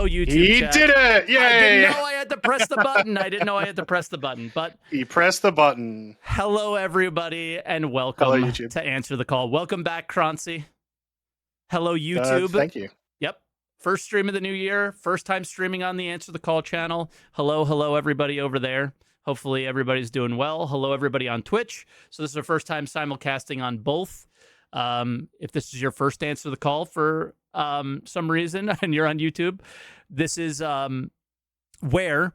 Hello, YouTube He chat. did it! Yay! I didn't know I had to press the button. I didn't know I had to press the button, but he pressed the button. hello, everybody, and welcome Hello, YouTube. to Answer the Call. Welcome back, Croncy. Hello, YouTube. Thank you. Yep. First stream of the new year. First time streaming on the Answer the Call channel. Hello, everybody over there. Hopefully, everybody's doing well. Hello, everybody on Twitch. So this is our first time simulcasting on both. If this is your first Answer the Call for some reason and you're on YouTube, this is where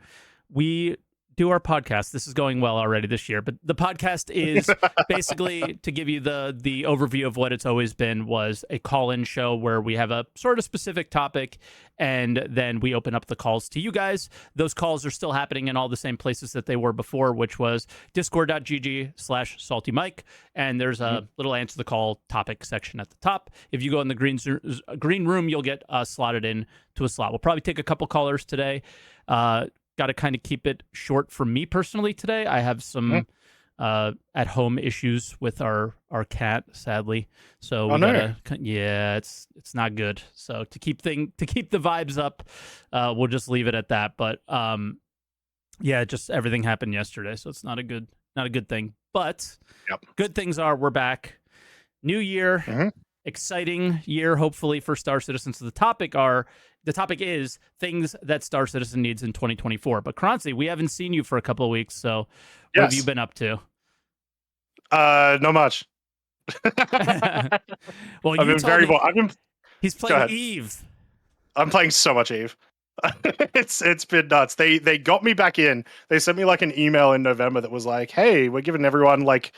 we do our podcast. This is going well already this year, but the podcast is basically, to give you the overview of what it's always been, was a call-in show where we have a sort of specific topic and then we open up the calls to you guys. Those calls are still happening in all the same places that they were before, which was discord.gg/SaltEMike, and there's a little answer the call topic section at the top. If you go in the green room, you'll get slotted in to a slot. We'll probably take a couple callers today. Got to kind of keep it short for me personally today. I have some at-home issues with our cat, sadly. So we gotta, yeah, it's not good. So to keep the vibes up, we'll just leave it at that. But yeah, just everything happened yesterday, so it's not a good thing. But good things are we're back. New year, exciting year, hopefully, for Star Citizen. So the topic is things that Star Citizen needs in 2024. But Croncy, we haven't seen you for a couple of weeks, so what have you been up to? Not much. Well, I've been very bored. He's playing Eve. I'm playing so much Eve. It's been nuts. They got me back in. They sent me like an email in November that was like, "Hey, we're giving everyone like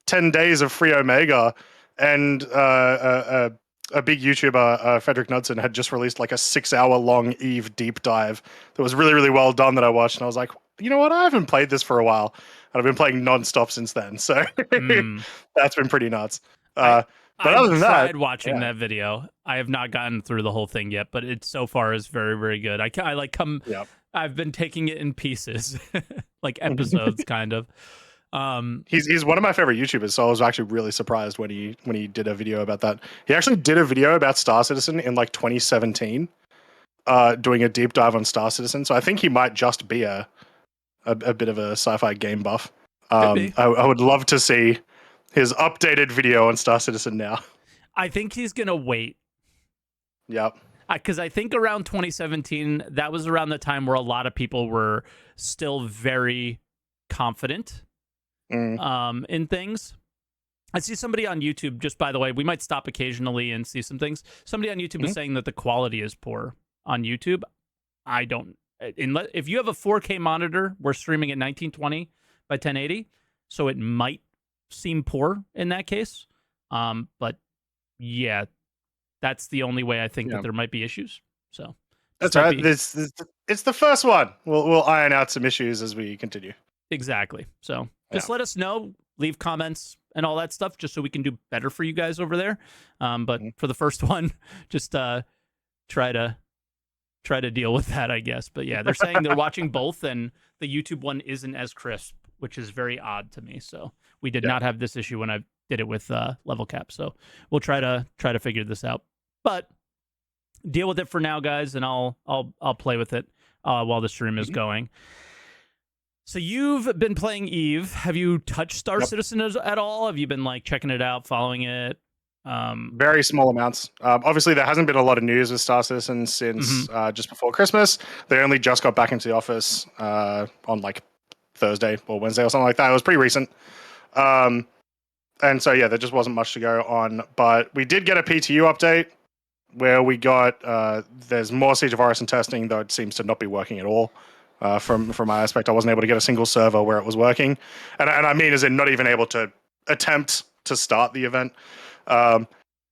10 days of free Omega," and a big YouTuber, Frederick Knudsen, had just released like a 6-hour long Eve deep dive that was really, really well done that I watched. And I was like, you know what? I haven't played this for a while. And I've been playing nonstop since then. So that's been pretty nuts. But other than that, I tried watching that video. I have not gotten through the whole thing yet, but it so far is very, very good. I've been taking it in pieces, like episodes kind of. He's one of my favorite YouTubers, so I was actually really surprised when he did a video about that. He actually did a video about Star Citizen in like 2017, doing a deep dive on Star Citizen. So I think he might just be a bit of a sci-fi game buff. I would love to see his updated video on Star Citizen now. I think he's gonna wait. Yep. Because I think around 2017, that was around the time where a lot of people were still very confident in things. I see somebody on YouTube, just by the way, we might stop occasionally and see some things. Somebody on YouTube is saying that the quality is poor on YouTube. I don't, if you have a 4K monitor, we're streaming at 1920 by 1080, so it might seem poor in that case. But yeah, that's the only way I think that there might be issues. So that's right. It's the first one. We'll iron out some issues as we continue. Exactly. So just let us know, leave comments and all that stuff, just so we can do better for you guys over there. But for the first one, just try to deal with that, I guess. But yeah, they're saying they're watching both, and the YouTube one isn't as crisp, which is very odd to me. So we did not have this issue when I did it with level cap. So we'll try to figure this out. But deal with it for now, guys, and I'll play with it while the stream is going. So you've been playing Eve. Have you touched Star Citizen at all? Have you been like checking it out, following it? Very small amounts. Obviously, there hasn't been a lot of news with Star Citizen since just before Christmas. They only just got back into the office on like Thursday or Wednesday or something like that. It was pretty recent. And so, yeah, there just wasn't much to go on. But we did get a PTU update where we got, there's more Siege of Orison testing, though it seems to not be working at all. From my aspect, I wasn't able to get a single server where it was working. And I mean, as in not even able to attempt to start the event. And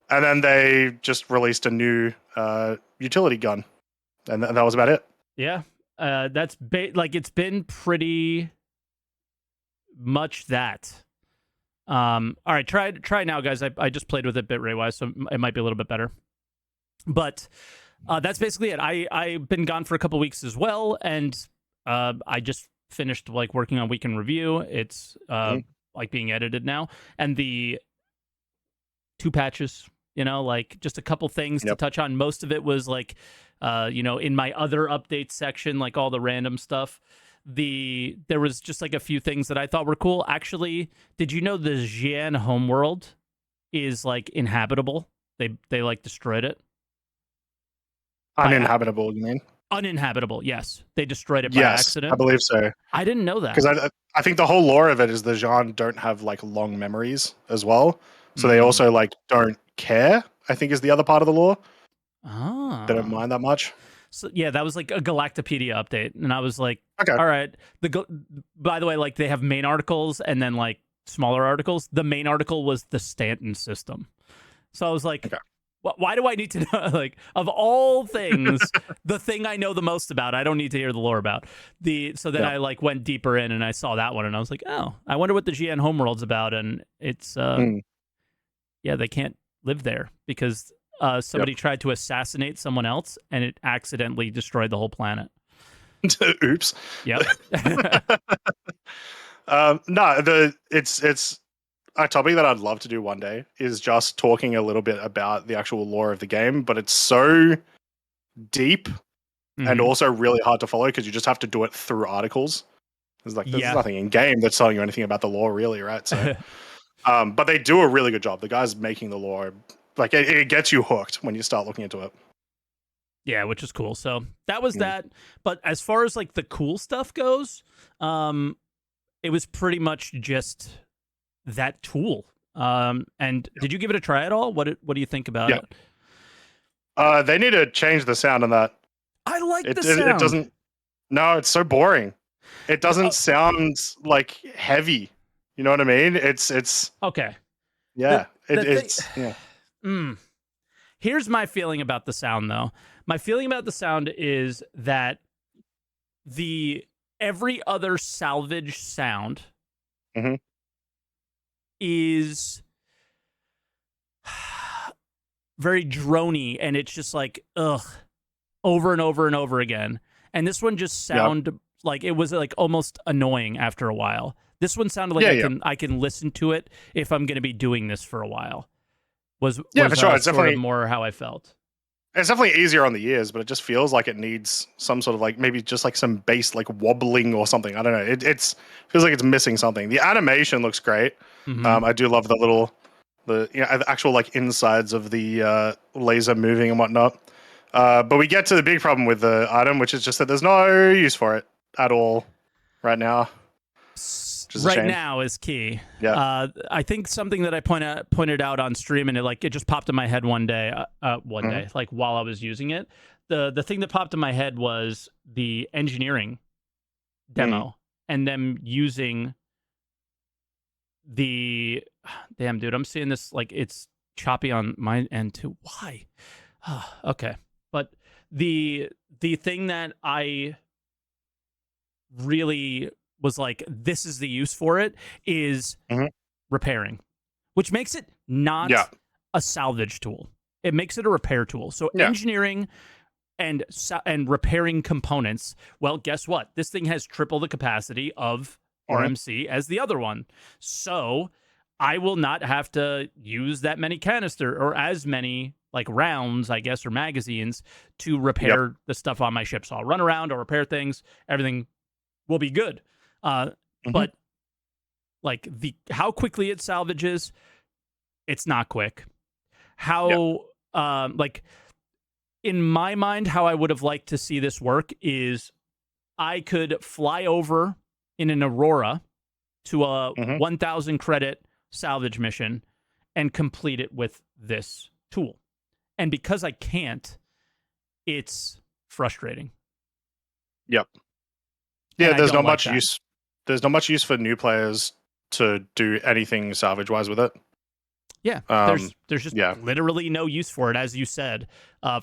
then they just released a new utility gun. And that was about it. Yeah. That's it's been pretty much that. All right, try now, guys. I just played with it bitrate-wise, so it might be a little bit better. But that's basically it. I've been gone for a couple weeks as well, and I just finished like working on Week in Review. It's like being edited now, and the 2 patches You know, like just a couple things to Yep. touch on. Most of it was like, in my other updates section, like all the random stuff. There was just like a few things that I thought were cool. Actually, did you know the Xi'an homeworld is like inhabitable? They like destroyed it. Uninhabitable, you mean? Uninhabitable, yes. They destroyed it by Yes, I accident. believe so. I didn't know that. Because I think the whole lore of it is the Zhan don't have like long memories as well, so they Mm. also like don't care. I think is the other part of the lore. They don't Ah. mind that much. So yeah, that was like a Galactopedia update, and I was like, Okay. all right. By the way, like they have main articles and then like smaller articles. The main article was the Stanton system, so I was like, Okay. why do I need to know? Like of all things, the thing I know the most about, I don't need to hear the lore about. So then I like went deeper in and I saw that one, and I was like, oh, I wonder what the GN homeworld's about, and it's yeah, they can't live there because somebody tried to assassinate someone else and it accidentally destroyed the whole planet. Oops. Yep. No, it's a topic that I'd love to do one day is just talking a little bit about the actual lore of the game, but it's so deep and also really hard to follow because you just have to do it through articles. There's nothing in game that's telling you anything about the lore, really, right? So, but they do a really good job. The guys making the lore, like it gets you hooked when you start looking into it. Yeah, which is cool. So that was that. But as far as like the cool stuff goes, it was pretty much just that tool. And did you give it a try at all? What do you think about it? They need to change the sound on that. I like the sound. It doesn't. No, it's so boring. It doesn't sound like heavy. You know what I mean? It's okay. Yeah. Here's my feeling about the sound, though. My feeling about the sound is that every other salvage sound is very drony, and it's just like over and over and over again. And this one just sounded like it was like almost annoying after a while. This one sounded like I can listen to it if I'm going to be doing this for a while. Was for sure. It's definitely more how I felt. It's definitely easier on the ears, but it just feels like it needs some sort of like maybe just like some bass like wobbling or something. I don't know. It feels like it's missing something. The animation looks great. I do love the actual like insides of the laser moving and whatnot. But we get to the big problem with the item, which is just that there's no use for it at all right now. Right now is key. Yeah. I think something that I pointed out on stream, and it just popped in my head one day, like while I was using it. The thing that popped in my head was the engineering demo and them using the damn dude. I'm seeing this like it's choppy on my end too. Why? Okay, but the thing that I really was like, this is the use for it, is repairing, which makes it not a salvage tool. It makes it a repair tool. So engineering and repairing components, well, guess what? This thing has triple the capacity of RMC as the other one. So I will not have to use that many canister or as many like rounds, I guess, or magazines to repair the stuff on my ship. So I'll run around or repair things. Everything will be good. But like how quickly it salvages, it's not quick. How like in my mind, how I would have liked to see this work is I could fly over in an Aurora to a 1,000 credit salvage mission and complete it with this tool. And because I can't, it's frustrating. Yep. Yeah, there's not much use. There's not much use for new players to do anything salvage wise with it. Yeah, there's just literally no use for it, as you said,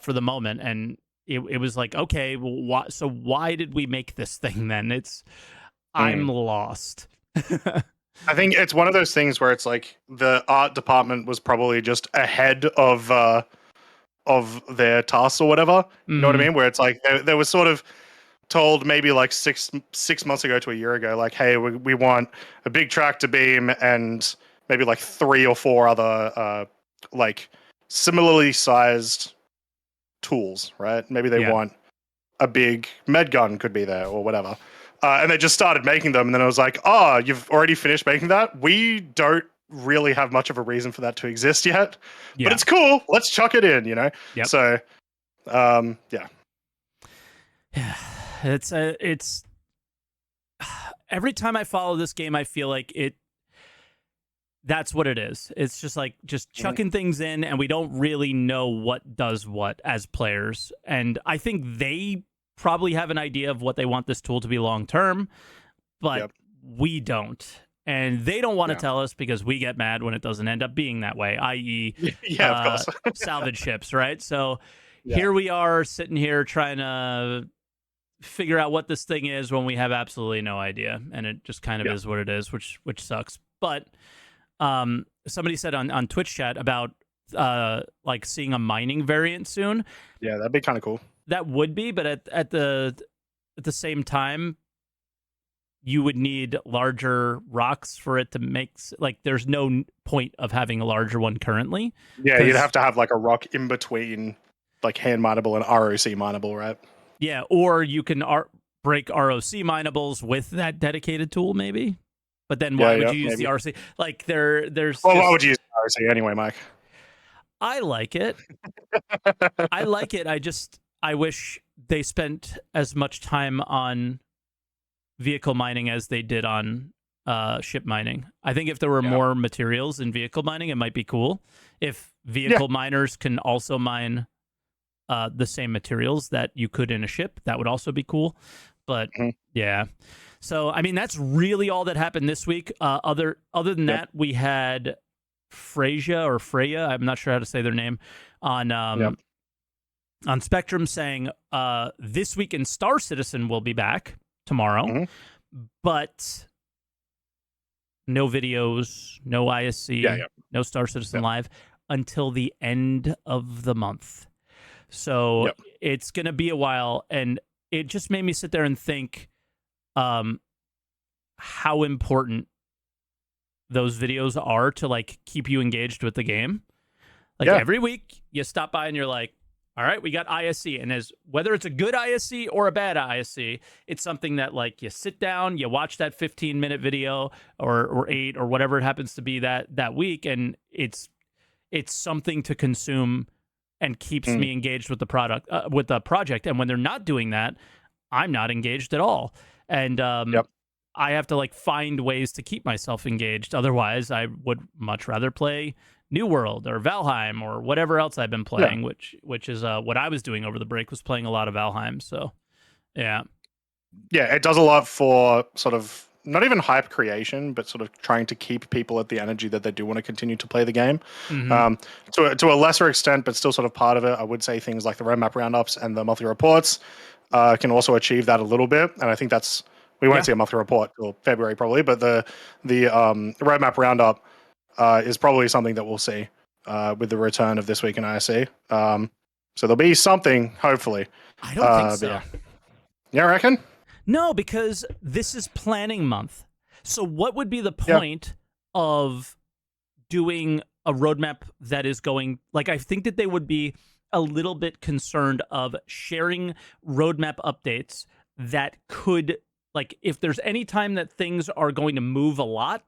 for the moment. And it was like, okay, well, why did we make this thing then? I'm lost. I think it's one of those things where it's like the art department was probably just ahead of their tasks or whatever. You know what I mean? Where it's like they were sort of told maybe like six months ago to a year ago, like, hey, we want a big tractor beam and maybe like 3 or 4 other like similarly sized tools, right? Maybe they want a big med gun could be there or whatever. And they just started making them. And then I was like, oh, you've already finished making that? We don't really have much of a reason for that to exist yet. But it's cool. Let's chuck it in, you know? Yep. So, yeah. Yeah. It's every time I follow this game, I feel like that's what it is. It's just like chucking things in, and we don't really know what does what as players. And I think they probably have an idea of what they want this tool to be long term, but we don't. And they don't want to tell us because we get mad when it doesn't end up being that way, i.e. of course. salvage ships, right? So here we are sitting here trying to figure out what this thing is when we have absolutely no idea, and it just kind of is what it is, which sucks. But somebody said on Twitch chat about like seeing a mining variant soon. Yeah, that'd be kind of cool. That would be, but at the same time, you would need larger rocks for it to make, like, there's no point of having a larger one currently. Yeah, you'd have to have like a rock in between like hand mineable and ROC mineable, right? Yeah, or you can break ROC minables with that dedicated tool, maybe. But then why would you use the RC? Like, there's. Well, why would you use ROC anyway, Mike? I like it. I like it. I wish they spent as much time on vehicle mining as they did on ship mining. I think if there were more materials in vehicle mining, it might be cool. If vehicle miners can also mine the same materials that you could in a ship, that would also be cool. But yeah. So, I mean, that's really all that happened this week. Other than that, we had Freya, I'm not sure how to say their name, on Spectrum saying This Week in Star Citizen will be back tomorrow, but no videos, no ISC, no Star Citizen Live until the end of the month. So it's going to be a while, and it just made me sit there and think how important those videos are to like keep you engaged with the game. Like every week you stop by and you're like, all right, we got ISC, and whether it's a good ISC or a bad ISC, it's something that like you sit down, you watch that 15-minute video or 8 or whatever it happens to be that week, and it's something to consume and keeps me engaged with the product, with the project. And when they're not doing that, I'm not engaged at all. And I have to like find ways to keep myself engaged. Otherwise, I would much rather play New World or Valheim or whatever else I've been playing, which is what I was doing over the break, was playing a lot of Valheim. So, yeah, it does a lot for sort of not even hype creation, but sort of trying to keep people at the energy that they do want to continue to play the game. To a lesser extent, but still sort of part of it, I would say things like the roadmap roundups and the monthly reports can also achieve that a little bit. And I think we won't see a monthly report till February probably, but the roadmap roundup is probably something that we'll see with the return of This Week in ISC. So there'll be something, hopefully. I don't think so. Yeah, I reckon? No, because this is planning month. So what would be the point of doing a roadmap that is going... Like, I think that they would be a little bit concerned of sharing roadmap updates that could... Like, if there's any time that things are going to move a lot,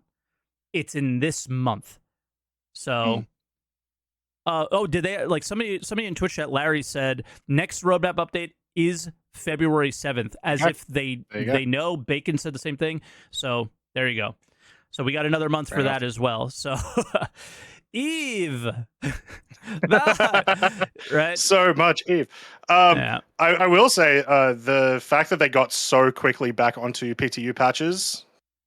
it's in this month. So... did they... Like, somebody in Twitch chat, Larry, said, next roadmap update is February 7th, as if they know. Bacon said the same thing. So there you go. So we got another month for that as well. So Eve. Right? So much Eve. I will say the fact that they got so quickly back onto PTU patches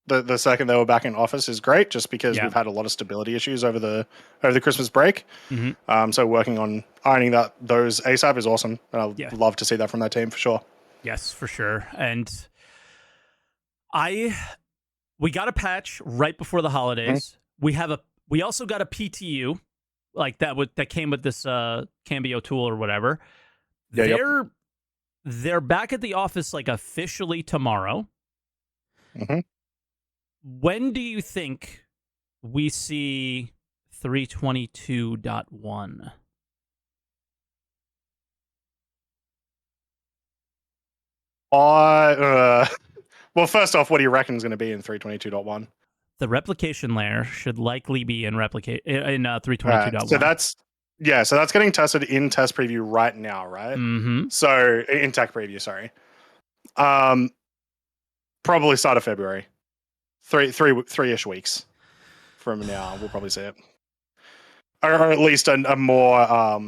the second they were back in office is great, just because we've had a lot of stability issues over the Christmas break. So working on ironing those ASAP is awesome, and I'd love to see that from that team for sure. Yes, for sure. And we got a patch right before the holidays. We also got a PTU, like that came with this Cambio tool or whatever. They're back at the office like officially tomorrow. When do you think we see 322.1? Well, first off, what do you reckon is going to be in 322.1? The replication layer should likely be in 322.1. So that's getting tested in test preview right now, right? Mm-hmm. So in tech preview, sorry. Probably start of February. Three-ish weeks from now, we'll probably see it, or at least a more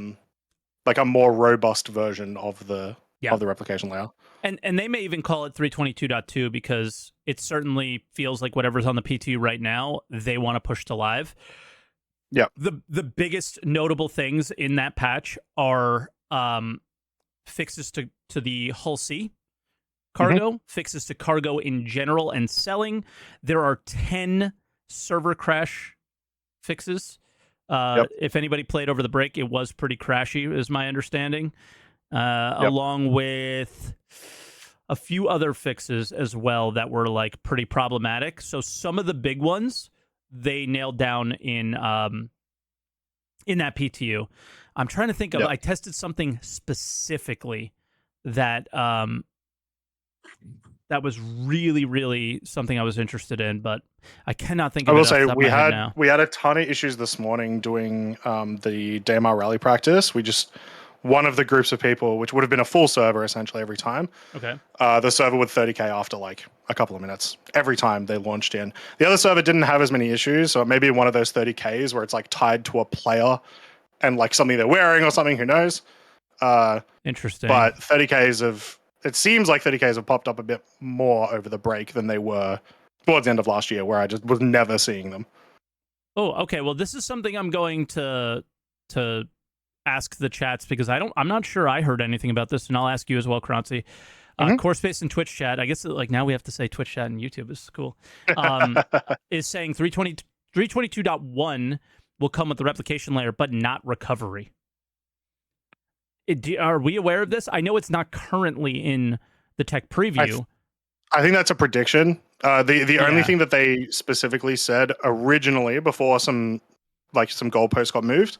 like a more robust version of the replication layer. And they may even call it 322.2 because it certainly feels like whatever's on the PTU right now, they want to push to live. Yeah. The biggest notable things in that patch are fixes to the Hull C cargo, fixes to cargo in general and selling. There are 10 server crash fixes. If anybody played over the break, it was pretty crashy, is my understanding. Along with a few other fixes as well that were like pretty problematic. So some of the big ones they nailed down in that PTU. I'm trying to think of. I tested something specifically that that was really, really something I was interested in, but I cannot think of it. I will say we had a ton of issues this morning doing the DMR rally practice. One of the groups of people, which would have been a full server essentially every time. Okay. The server with 30K after like a couple of minutes every time they launched in. The other server didn't have as many issues, so maybe one of those 30Ks where it's like tied to a player and like something they're wearing or something, who knows? Interesting. But it seems like 30Ks have popped up a bit more over the break than they were towards the end of last year, where I just was never seeing them. Oh, okay. Well, this is something I'm going to ask the chats because I'm not sure I heard anything about this, and I'll ask you as well, Croncy. Core Space and Twitch chat, I guess like now we have to say Twitch chat and YouTube. This is cool. Is saying 322.1 will come with the replication layer, but not recovery. Are we aware of this? I know it's not currently in the tech preview. I think that's a prediction. The only thing that they specifically said originally before some goalposts got moved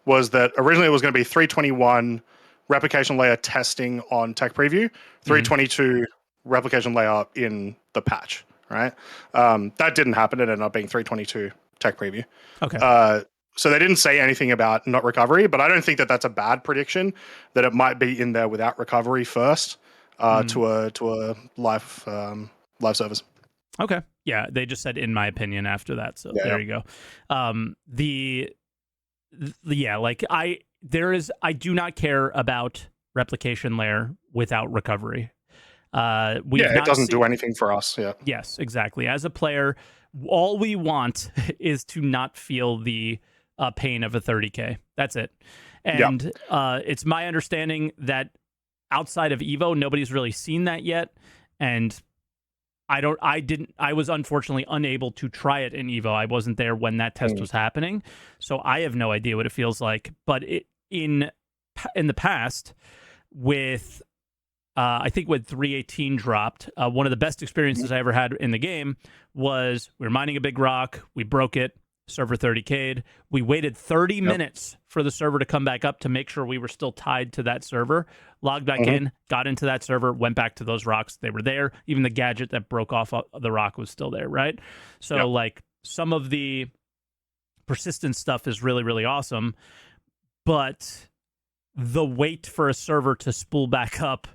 was that originally it was going to be 321 replication layer testing on tech preview, 322 replication layer in the patch, right? That didn't happen. It ended up being 322 tech preview. Okay. So they didn't say anything about not recovery, but I don't think that that's a bad prediction, that it might be in there without recovery first to a live service. Okay. Yeah, they just said in my opinion after that. So there you go. I do not care about replication layer without recovery. It doesn't do anything for us. Yeah. Yes, exactly. As a player, all we want is to not feel the pain of a 30K. That's it. And it's my understanding that outside of Evo, nobody's really seen that yet. And I was unfortunately unable to try it in Evo. I wasn't there when that test was happening. So I have no idea what it feels like. But in the past, with I think when 318 dropped, one of the best experiences I ever had in the game was we were mining a big rock, we broke it, server 30K'd. We waited 30 minutes for the server to come back up to make sure we were still tied to that server, logged back in, got into that server, went back to those rocks. They were there. Even the gadget that broke off the rock was still there, right? So like some of the persistent stuff is really, really awesome, but the wait for a server to spool back up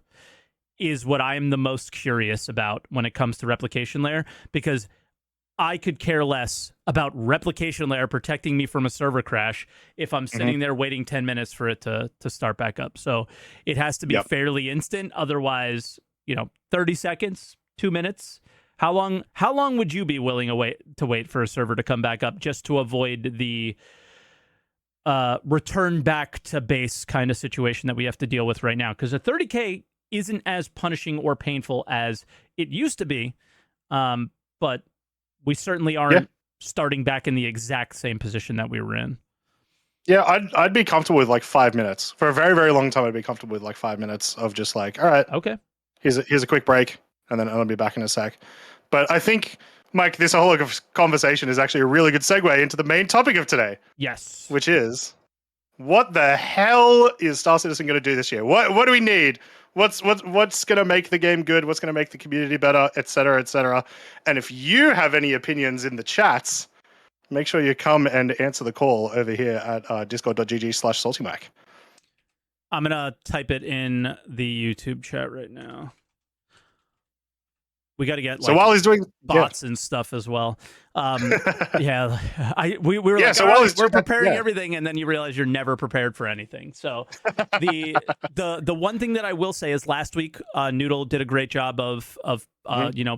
is what I'm the most curious about when it comes to replication layer, because I could care less about replication layer protecting me from a server crash if I'm sitting there waiting 10 minutes for it to start back up. So it has to be fairly instant. Otherwise, 30 seconds, 2 minutes. How long would you be willing to wait for a server to come back up just to avoid the return back to base kind of situation that we have to deal with right now? Because a 30K isn't as punishing or painful as it used to be, but we certainly aren't starting back in the exact same position that we were in. Yeah, I'd be comfortable with like 5 minutes. For a very, very long time, I'd be comfortable with like 5 minutes of just like, all right, okay, here's a quick break, and then I'll be back in a sec. But I think, Mike, this whole conversation is actually a really good segue into the main topic of today. Yes. Which is, what the hell is Star Citizen going to do this year? What do we need? what's going to make the game good, what's going to make the community better, etc., etc. And if you have any opinions in the chats, make sure you come and answer the call over here at discord.gg/SaltEMike. I'm gonna type it in the YouTube chat right now. We got to get like, so while he's doing bots and stuff as well. Yeah, we were like, so all while right, he's we're doing that, preparing everything, and then you realize you're never prepared for anything. So the one thing that I will say is last week Noodle did a great job of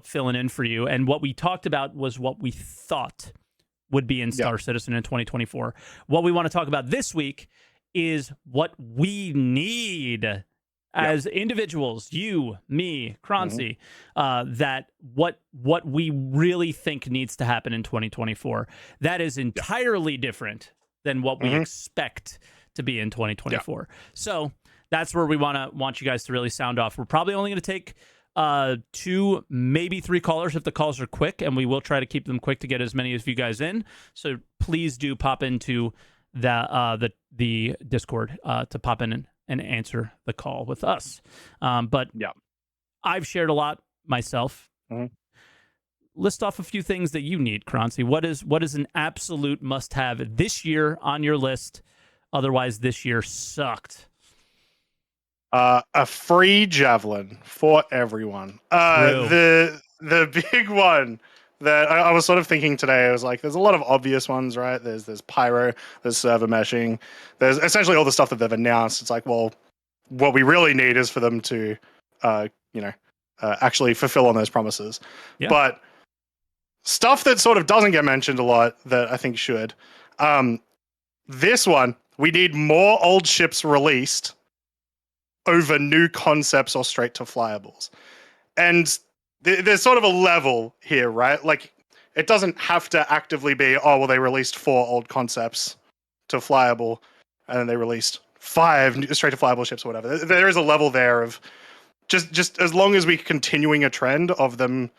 filling in for you, and what we talked about was what we thought would be in Star Citizen in 2024. What we want to talk about this week is what we need as individuals, you, me, Croncy, that what we really think needs to happen in 2024. That is entirely different than what we expect to be in 2024. So that's where we want you guys to really sound off. We're probably only going to take 2, maybe 3 callers if the calls are quick, and we will try to keep them quick to get as many of you guys in. So please do pop into the Discord to pop in and answer the call with us. But I've shared a lot myself. List off a few things that you need, Croncy. What is an absolute must-have this year on your list? Otherwise, this year sucked. A free javelin for everyone. The big one that I was sort of thinking today, I was like, there's a lot of obvious ones, right? There's pyro, there's server meshing, there's essentially all the stuff that they've announced. It's like, well, what we really need is for them to, actually fulfill on those promises. Yeah. But stuff that sort of doesn't get mentioned a lot that I think should. This one, we need more old ships released over new concepts or straight to flyyables. And there's sort of a level here, right? Like, it doesn't have to actively be, oh, well, they released 4 old concepts to flyable, and then they released 5 straight to flyable ships or whatever. There is a level there of just as long as we're continuing a trend of them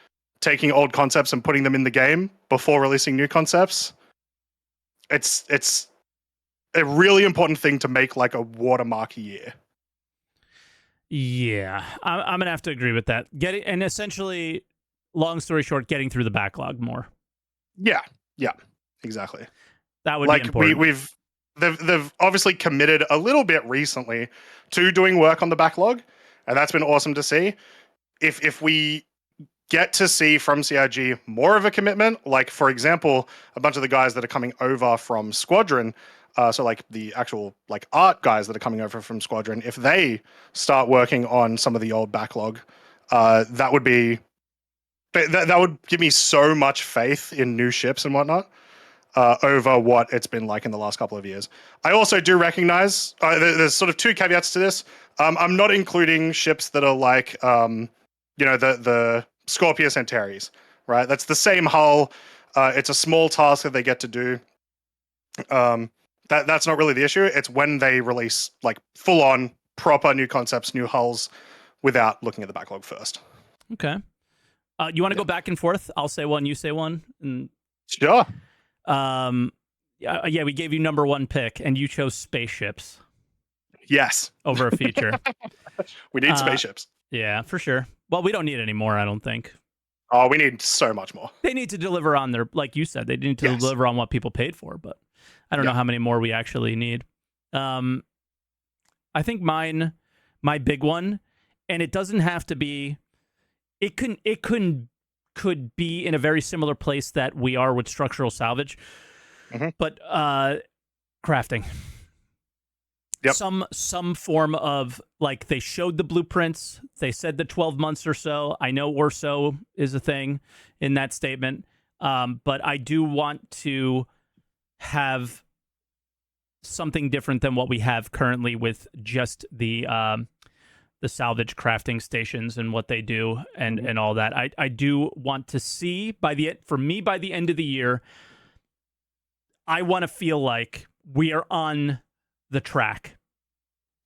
taking old concepts and putting them in the game before releasing new concepts, it's a really important thing to make like a watermark year. Yeah, I'm gonna have to agree with that. And essentially, long story short, getting through the backlog more. Yeah, exactly. That would be important. They've obviously committed a little bit recently to doing work on the backlog, and that's been awesome to see. If we get to see from CIG more of a commitment, like for example, a bunch of the guys that are coming over from Squadron. So like the actual like art guys that are coming over from Squadron, if they start working on some of the old backlog, that would give me so much faith in new ships and whatnot over what it's been like in the last couple of years. I also do recognize there's sort of 2 caveats to this. I'm not including ships that are like the Scorpius Antares, right? That's the same hull. It's a small task that they get to do. That's not really the issue. It's when they release like full on proper new concepts, new hulls without looking at the backlog first. Okay. You want to go back and forth? I'll say one, you say one. And sure. Yeah, we gave you number 1 pick and you chose spaceships. Yes. Over a feature. We need spaceships. Yeah, for sure. Well, we don't need any more, I don't think. Oh, we need so much more. They need to deliver on their, like you said, they need to deliver on what people paid for, but I don't know how many more we actually need. I think my big one, and it doesn't have to be, it could be in a very similar place that we are with structural salvage, but crafting. Yep. Some form of, like, they showed the blueprints. They said the 12 months or so. I know or so is a thing in that statement. But I do want to have something different than what we have currently with just the salvage crafting stations and what they do and all that. I do want to see by the end of the year, I want to feel like we are on the track,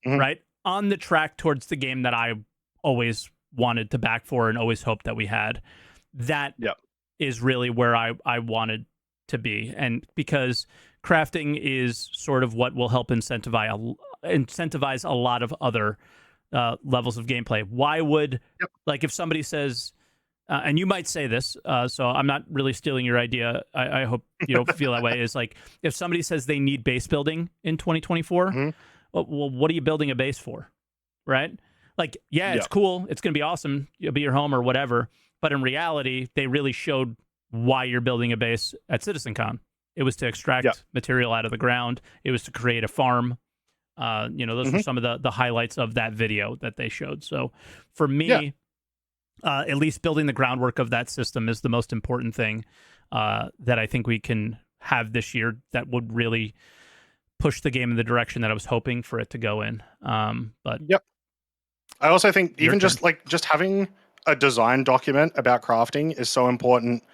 right? On the track towards the game that I always wanted to back for and always hoped that we had. That is really where I wanted to be. And because crafting is sort of what will help incentivize a lot of other levels of gameplay. Why would Yep. like if somebody says, and you might say this, so I'm not really stealing your idea. I hope you don't feel that way. Is like if somebody says they need base building in 2024, Mhm. well, what are you building a base for, right? Like, yeah, it's cool. It's going to be awesome. You'll be your home or whatever. But in reality, they really showed why you're building a base at CitizenCon. It was to extract material out of the ground. It was to create a farm. Those were some of the highlights of that video that they showed. So for me, at least building the groundwork of that system is the most important thing that I think we can have this year that would really push the game in the direction that I was hoping for it to go in. But I also think Your even turn. just having a design document about crafting is so important.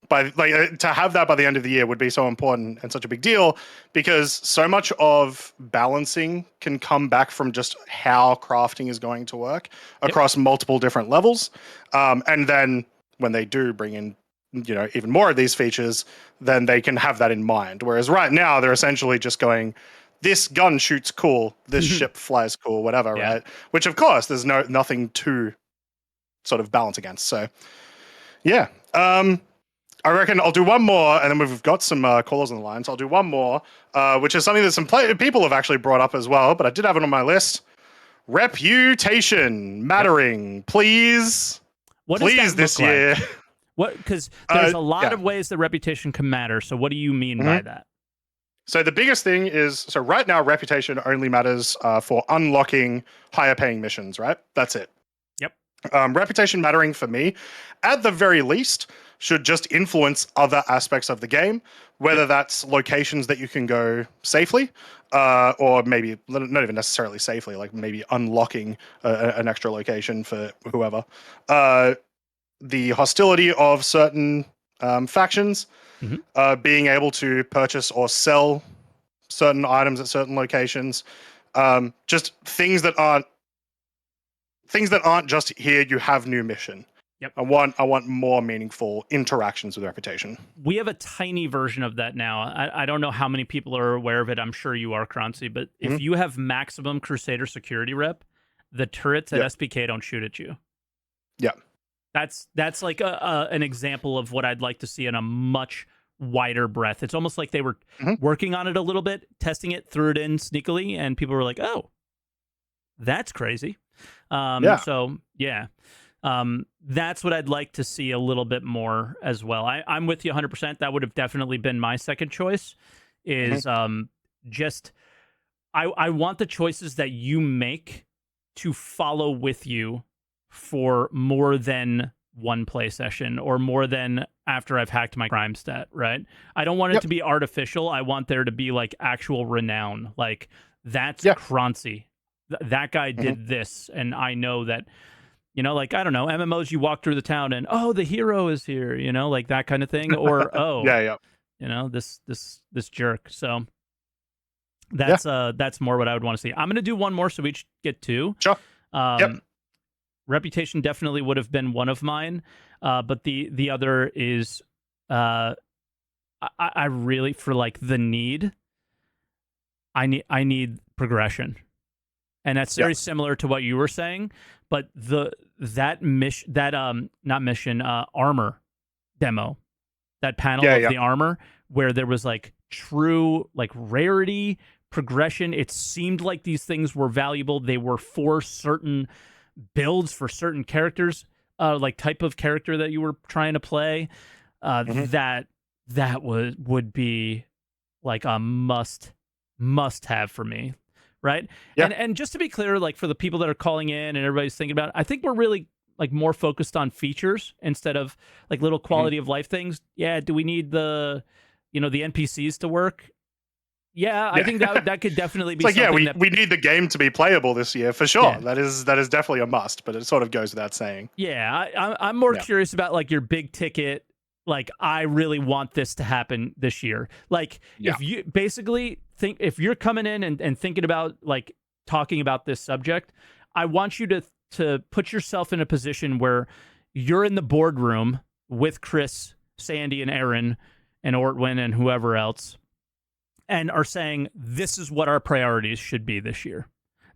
To have that by the end of the year would be so important and such a big deal, because so much of balancing can come back from just how crafting is going to work across multiple different levels. And then when they do bring in, even more of these features, then they can have that in mind. Whereas right now they're essentially just going, this gun shoots cool, this ship flies cool, whatever, right? Which of course there's nothing to sort of balance against. So yeah. I reckon I'll do one more, and then we've got some callers on the line. So I'll do one more, which is something that some people have actually brought up as well, but I did have it on my list. Reputation mattering, please. What does Please that this look year. like? What? Because there's a lot of ways that reputation can matter. So what do you mean by that? So the biggest thing is, so right now reputation only matters for unlocking higher paying missions, right? That's it. Yep. Reputation mattering for me, at the very least, should just influence other aspects of the game, whether that's locations that you can go safely, or maybe not even necessarily safely, like maybe unlocking an extra location for whoever. The hostility of certain factions, being able to purchase or sell certain items at certain locations, just things that aren't just here. You have new mission. Yep. I want more meaningful interactions with reputation. We have a tiny version of that now. I don't know how many people are aware of it. I'm sure you are, Croncy. But if you have maximum Crusader security rep, the turrets at SPK don't shoot at you. Yeah. That's like an example of what I'd like to see in a much wider breadth. It's almost like they were working on it a little bit, testing it, threw it in sneakily, and people were like, "Oh, that's crazy." So yeah, that's what I'd like to see a little bit more as well. I'm with you 100%. That would have definitely been my second choice. Is just I want the choices that you make to follow with you for more than one play session or more than after I've hacked my crime stat, right? I don't want it to be artificial. I want there to be like actual renown. Like that's Croncy. That guy did this, and I know that, like, I don't know, MMOs, you walk through the town and, oh, the hero is here, like that kind of thing. Or, this jerk. So that's more what I would want to see. I'm going to do one more so we each get two. Sure. Reputation definitely would have been one of mine, but the other is I really, for like the need, I need progression, and that's very similar to what you were saying. But armor demo, that panel of the armor where there was like true like rarity progression. It seemed like these things were valuable. They were for certain builds for certain characters, like type of character that you were trying to play. That would be like a must have for me, right? And just to be clear, like for the people that are calling in and everybody's thinking about it, I think we're really like more focused on features instead of like little quality of life things. Do we need the NPCs to work? I think that could definitely be something we need the game to be playable this year for sure. That is definitely a must, but it sort of goes without saying. I'm more curious about like your big ticket, like I really want this to happen this year. Like if you basically think, if you're coming in and thinking about like talking about this subject, I want you to put yourself in a position where you're in the boardroom with Chris, Sandy, and Aaron, and Ortwin, and whoever else, and are saying, this is what our priorities should be this year.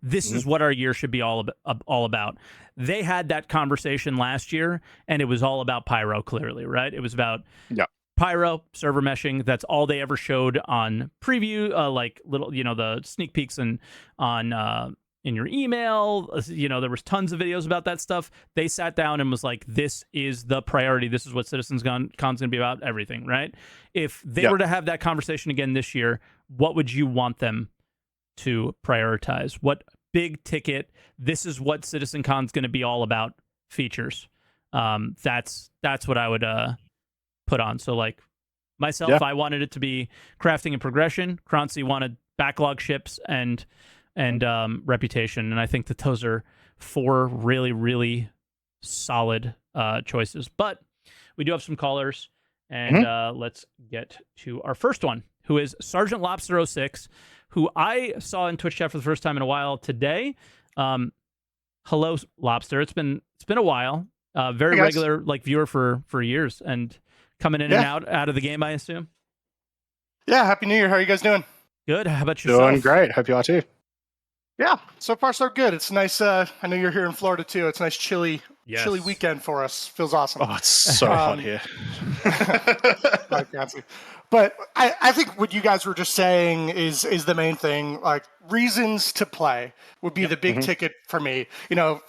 This is what our year should be all about. They had that conversation last year, and it was all about Pyro, clearly, right? It was about Pyro, server meshing. That's all they ever showed on preview, like little, the sneak peeks and on in your email. There was tons of videos about that stuff. They sat down and was like, this is the priority. This is what CitizensCon's going to be about, everything, right? If they were to have that conversation again this year, what would you want them to prioritize? What big ticket, this is what CitizenCon's going to be all about features? That's what I would put on. So like myself, I wanted it to be crafting and progression. Croncy wanted backlog ships and reputation, and I think that those are 4 really, really solid choices. But we do have some callers, and let's get to our first one, who is Sergeant Lobster 06, who I saw in Twitch chat for the first time in a while today. Hello, Lobster. It's been a while. Very regular viewer for years, and coming in and out of the game, I assume. Yeah, Happy New Year. How are you guys doing? Good. How about yourself? Doing great. Hope you are too. Yeah, so far so good. It's nice. I know you're here in Florida too. It's a nice chilly weekend for us. Feels awesome. Oh, it's so hot here. Right, fancy. But I think what you guys were just saying is the main thing. Like, reasons to play would be the big ticket for me.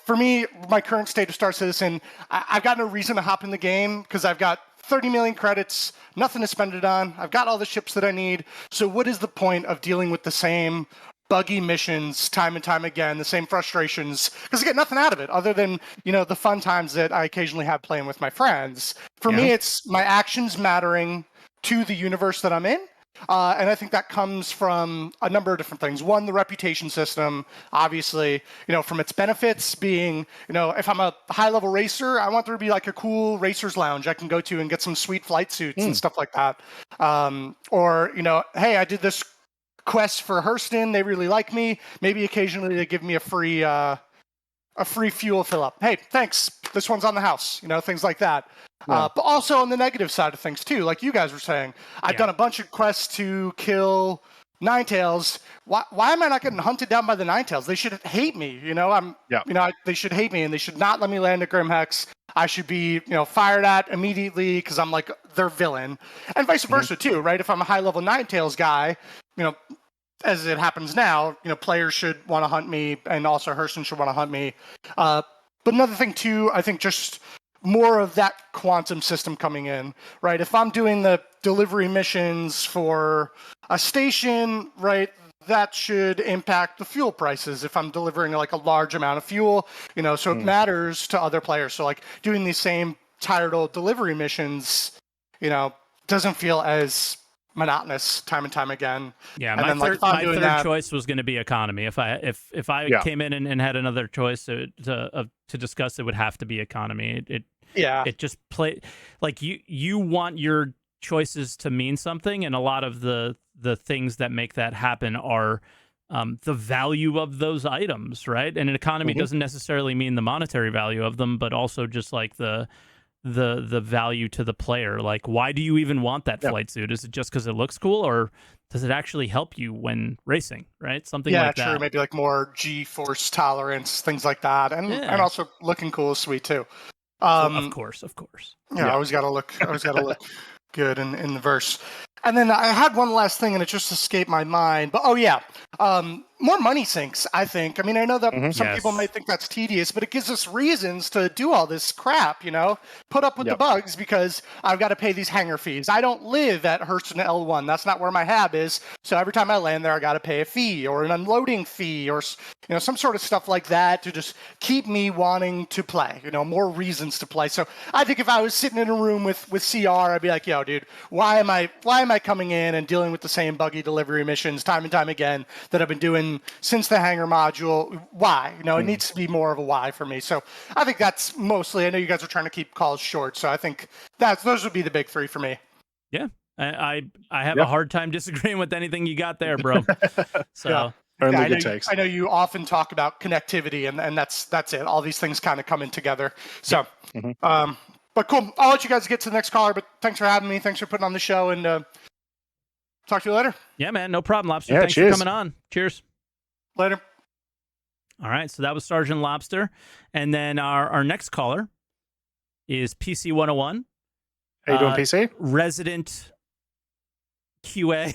For me, my current state of Star Citizen, I've got no reason to hop in the game because I've got 30 million credits, nothing to spend it on. I've got all the ships that I need. So what is the point of dealing with the same buggy missions time and time again, the same frustrations, because I get nothing out of it other than, the fun times that I occasionally have playing with my friends. For me, it's my actions mattering to the universe that I'm in. And I think that comes from a number of different things. One, the reputation system, obviously, from its benefits being, if I'm a high-level racer, I want there to be like a cool racer's lounge I can go to and get some sweet flight suits and stuff like that. Or, hey, I did this quest for Hurston. They really like me. Maybe occasionally they give me a free fuel fill up. Hey, thanks. This one's on the house. Things like that. But also on the negative side of things too, like you guys were saying, I've done a bunch of quests to kill Ninetales. Why am I not getting hunted down by the Ninetales? They should hate me. They should hate me, and they should not let me land at Grimhex. I should be, fired at immediately because I'm like their villain, and vice versa too, right? If I'm a high-level Ninetales guy, as it happens now, players should want to hunt me, and also Hurston should want to hunt me. But another thing too, I think just more of that quantum system coming in, right? If I'm doing the delivery missions for a station, right, that should impact the fuel prices if I'm delivering like a large amount of fuel, so it matters to other players. So like doing these same tired old delivery missions, doesn't feel as monotonous time and time again. Yeah, and my third choice was going to be economy. If I came in and had another choice to discuss, it would have to be economy. It just play like you want your choices to mean something, and a lot of the things that make that happen are the value of those items, right? And an economy doesn't necessarily mean the monetary value of them, but also just like the value to the player. Like, why do you even want that flight suit? Is it just because it looks cool, or does it actually help you when racing, right? Something like that. Yeah, true. Maybe like more G-force tolerance, things like that. And also looking cool is sweet too. Of course. Yeah, I always gotta look good in the verse. And then I had one last thing, and it just escaped my mind. But more money sinks, I think. I mean, I know that some people might think that's tedious, but it gives us reasons to do all this crap, put up with the bugs because I've got to pay these hangar fees. I don't live at Hurston L1. That's not where my hab is. So every time I land there, I got to pay a fee or an unloading fee or, some sort of stuff like that to just keep me wanting to play, more reasons to play. So I think if I was sitting in a room with CR, I'd be like, yo, dude, why am I coming in and dealing with the same buggy delivery missions time and time again that I've been doing since the hangar module? Why? It needs to be more of a why for me. So I think that's mostly, I know you guys are trying to keep calls short, so I think those would be the big 3 for me. Yeah. I have a hard time disagreeing with anything you got there, bro. So only good takes. I know you often talk about connectivity, and that's it. All these things kind of come in together. So but cool. I'll let you guys get to the next caller, but thanks for having me. Thanks for putting on the show, and talk to you later. Yeah, man. No problem, Lobster. Yeah, Thanks for coming on. Cheers. Later. All right, so that was Sergeant Lobster. And then our next caller is PC 101. How you doing, PC? Resident QA,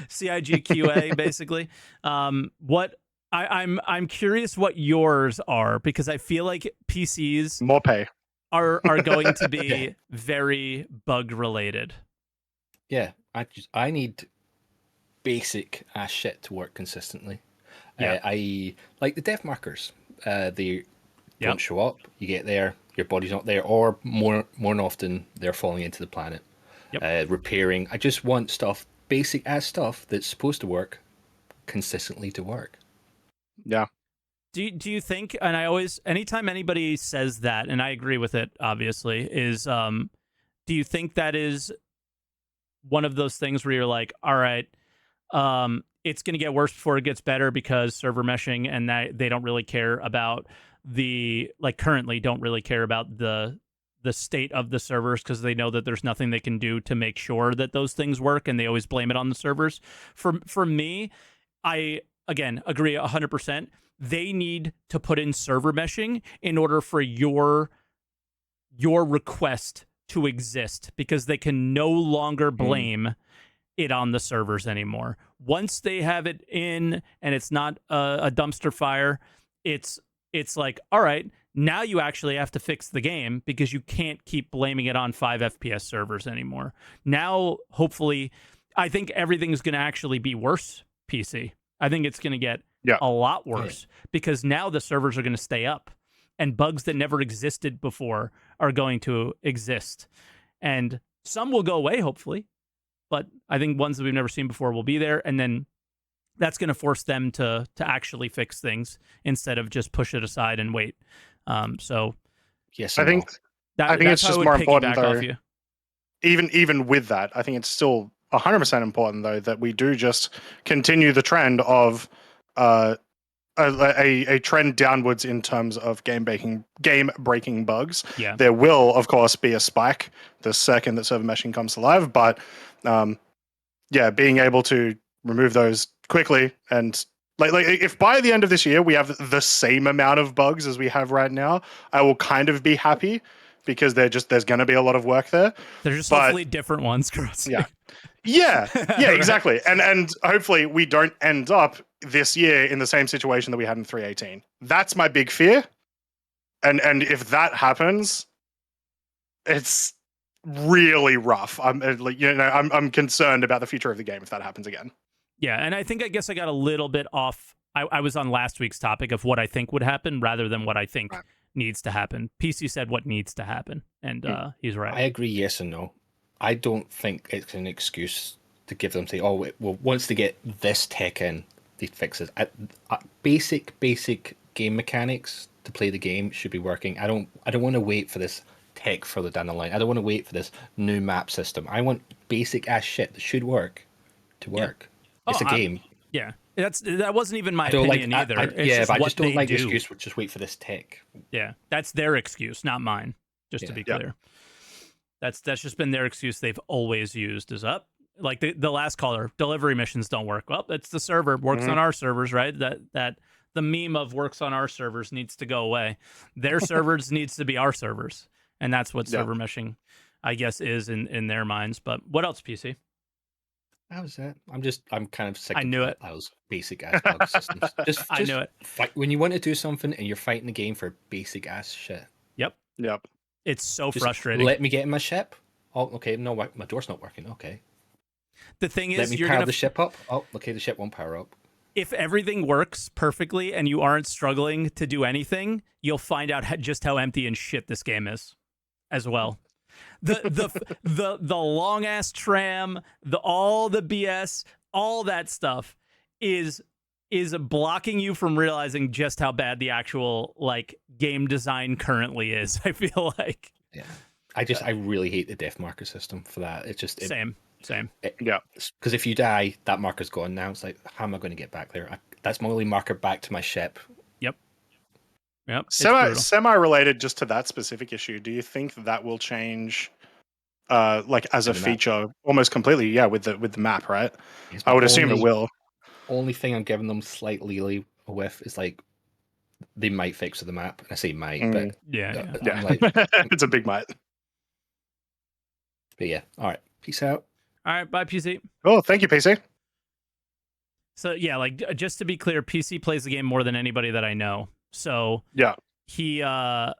CIG QA, basically. What I'm curious what yours are, because I feel like PCs More pay. are going to be very bug related. Yeah, I need basic ass shit to work consistently. Yeah. I like the def markers. They Yep. don't show up. You get there, your body's not there, or more than often they're falling into the planet. Yep. Repairing. I just want stuff, basic ass stuff that's supposed to work consistently to work. Yeah. Do you think, and I always, anytime anybody says that, and I agree with it, obviously, is do you think that is one of those things where you're like, all right, it's going to get worse before it gets better because server meshing, and that they don't really care about currently don't really care about the state of the servers, because they know that there's nothing they can do to make sure that those things work, and they always blame it on the servers. For me, I again agree 100%. They need to put in server meshing in order for your request to exist, because they can no longer blame it on the servers anymore. Once they have it in and it's not a dumpster fire, it's like, all right, now you actually have to fix the game, because you can't keep blaming it on 5 FPS servers anymore. Now, hopefully, I think everything's going to actually be worse, PC. I think it's going to get a lot worse, because now the servers are going to stay up, and bugs that never existed before are going to exist. And some will go away, hopefully, but I think ones that we've never seen before will be there, and then that's going to force them to actually fix things instead of just push it aside and wait. So yes, I think it's just more important though. Even with that, I think it's still 100% important though that we do just continue the trend of a trend downwards in terms of game breaking bugs. Yeah. There will of course be a spike the second that server meshing comes to life, but being able to remove those quickly, and like if by the end of this year we have the same amount of bugs as we have right now, I will kind of be happy, because there's going to be a lot of work there. There's just hopefully different ones, Croncy. Yeah, Right. exactly. And hopefully we don't end up this year in the same situation that we had in 3.18. That's my big fear. And if that happens, it's really rough. I'm concerned about the future of the game if that happens again. Yeah, and I guess I got a little bit off. I was on last week's topic of what I think would happen rather than what I think needs to happen. PC said what needs to happen, and he's right. I agree, yes and no. I don't think it's an excuse to give them, say, oh, well, once they get this tech in, they fix it. Basic game mechanics to play the game should be working. I don't want to wait for this tech further down the line. I don't want to wait for this new map system. I want basic ass shit that should work to work. It's a game. That wasn't even my opinion either. But I just don't like the excuse for just wait for this tech. Yeah, that's their excuse, not mine. Just to be clear, that's just been their excuse. They've always used is up. Like the last caller, delivery missions don't work. Well, it's the server works on our servers, right? That the meme of works on our servers needs to go away. Their servers needs to be our servers, and that's what server meshing, I guess, is in their minds. But what else, PC? That was it. I'm kind of sick. I knew it. Those basic ass bug systems. Just I knew it. Fight when you want to do something and you're fighting the game for basic ass shit. Yep. It's so just frustrating. Let me get in my ship. Oh, okay. No, my door's not working. Okay. The thing is, let me power the ship up. Oh, okay. The ship won't power up. If everything works perfectly and you aren't struggling to do anything, you'll find out just how empty and shit this game is, as well. The long ass tram, all the BS, all that stuff is blocking you from realizing just how bad the actual game design currently is. I feel like. Yeah. I really hate the def marker system for that. It's just same. Because if you die, that marker's gone now. It's like, how am I going to get back there? That's my only marker back to my ship. Yep. Semi-related just to that specific issue, do you think that will change as a feature almost completely? Yeah, with the map, right? I would assume it will. Only thing I'm giving them slight leeway with is they might fix the map. I say might, Mm. but Yeah. Yeah, I'm like, it's a big might. but yeah. All right, peace out. All right, bye, PC. Oh, thank you, PC. So yeah, like just to be clear, PC plays the game more than anybody that I know. So Yeah. he I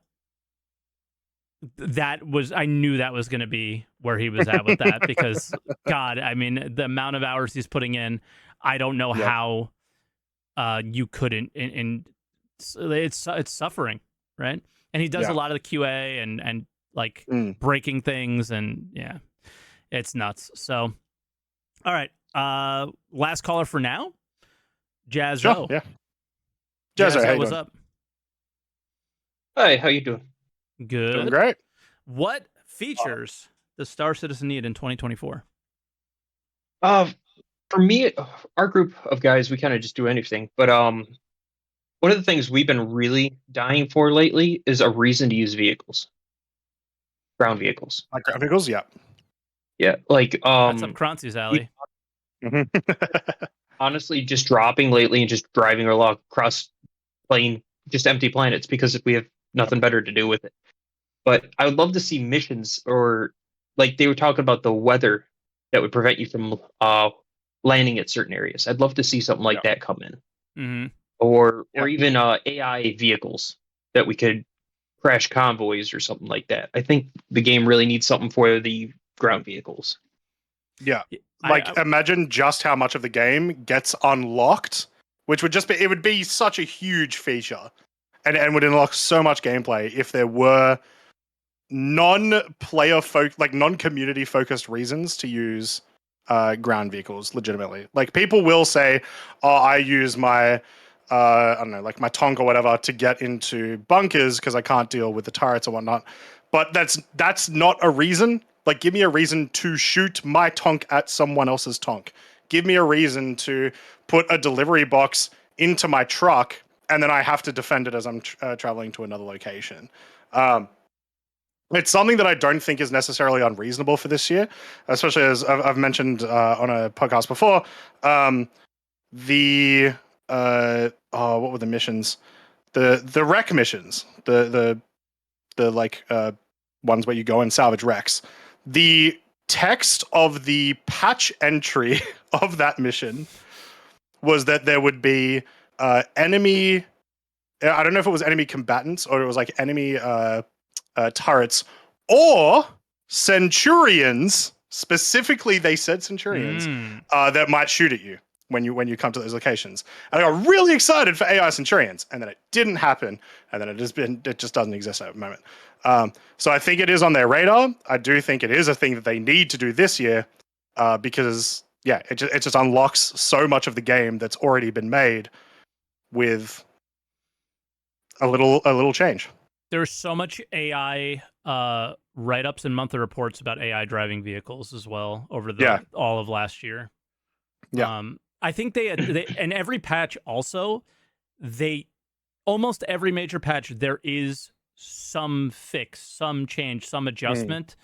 knew that was going to be where he was at with that because God, I mean, the amount of hours he's putting in, I don't know Yep. how you couldn't, and it's suffering, right? And he does a lot of the QA and like breaking things, and yeah, it's nuts. So, all right, last caller for now, Jazzo. Sure, yeah. Jazzo, how you what's doing? up? Hi, how you doing? Good. Doing great. What features does Star Citizen need in 2024? For me, our group of guys, we kind of just do anything. But one of the things we've been really dying for lately is a reason to use vehicles, ground vehicles. Like graphics, yeah. Yeah, like That's up Croncy's alley. honestly, just dropping lately and just driving across plain, just empty planets because we have nothing better to do with it. But I would love to see missions, or like they were talking about the weather that would prevent you from landing at certain areas. I'd love to see something like that come in, Mm-hmm. or even AI vehicles that we could crash convoys or something like that. I think the game really needs something for the ground vehicles. Yeah. Like, imagine just how much of the game gets unlocked, which would just be, it would be such a huge feature and would unlock so much gameplay if there were non-community focused reasons to use ground vehicles legitimately. Like, people will say, oh, I use my I don't know, like my Tonk or whatever to get into bunkers because I can't deal with the turrets or whatnot. But that's not a reason. Like, give me a reason to shoot my Tonk at someone else's Tonk. Give me a reason to put a delivery box into my truck and then I have to defend it as I'm traveling to another location. It's something that I don't think is necessarily unreasonable for this year, especially as I've mentioned on a podcast before. What were the missions? The wreck missions, the ones where you go and salvage wrecks. The text of the patch entry of that mission was that there would be enemy. I don't know if it was enemy combatants or it was like enemy turrets or centurions. Specifically, they said centurions that might shoot at you when you come to those locations. And I got really excited for AI centurions, and then it didn't happen, and then it just doesn't exist at the moment. So I think it is on their radar. I do think it is a thing that they need to do this year because it just unlocks so much of the game that's already been made with a little change. There's so much AI write-ups and monthly reports about AI driving vehicles as well over all of last year. Yeah. I think they and every patch also, almost every major patch, there is some fix, some change, some adjustment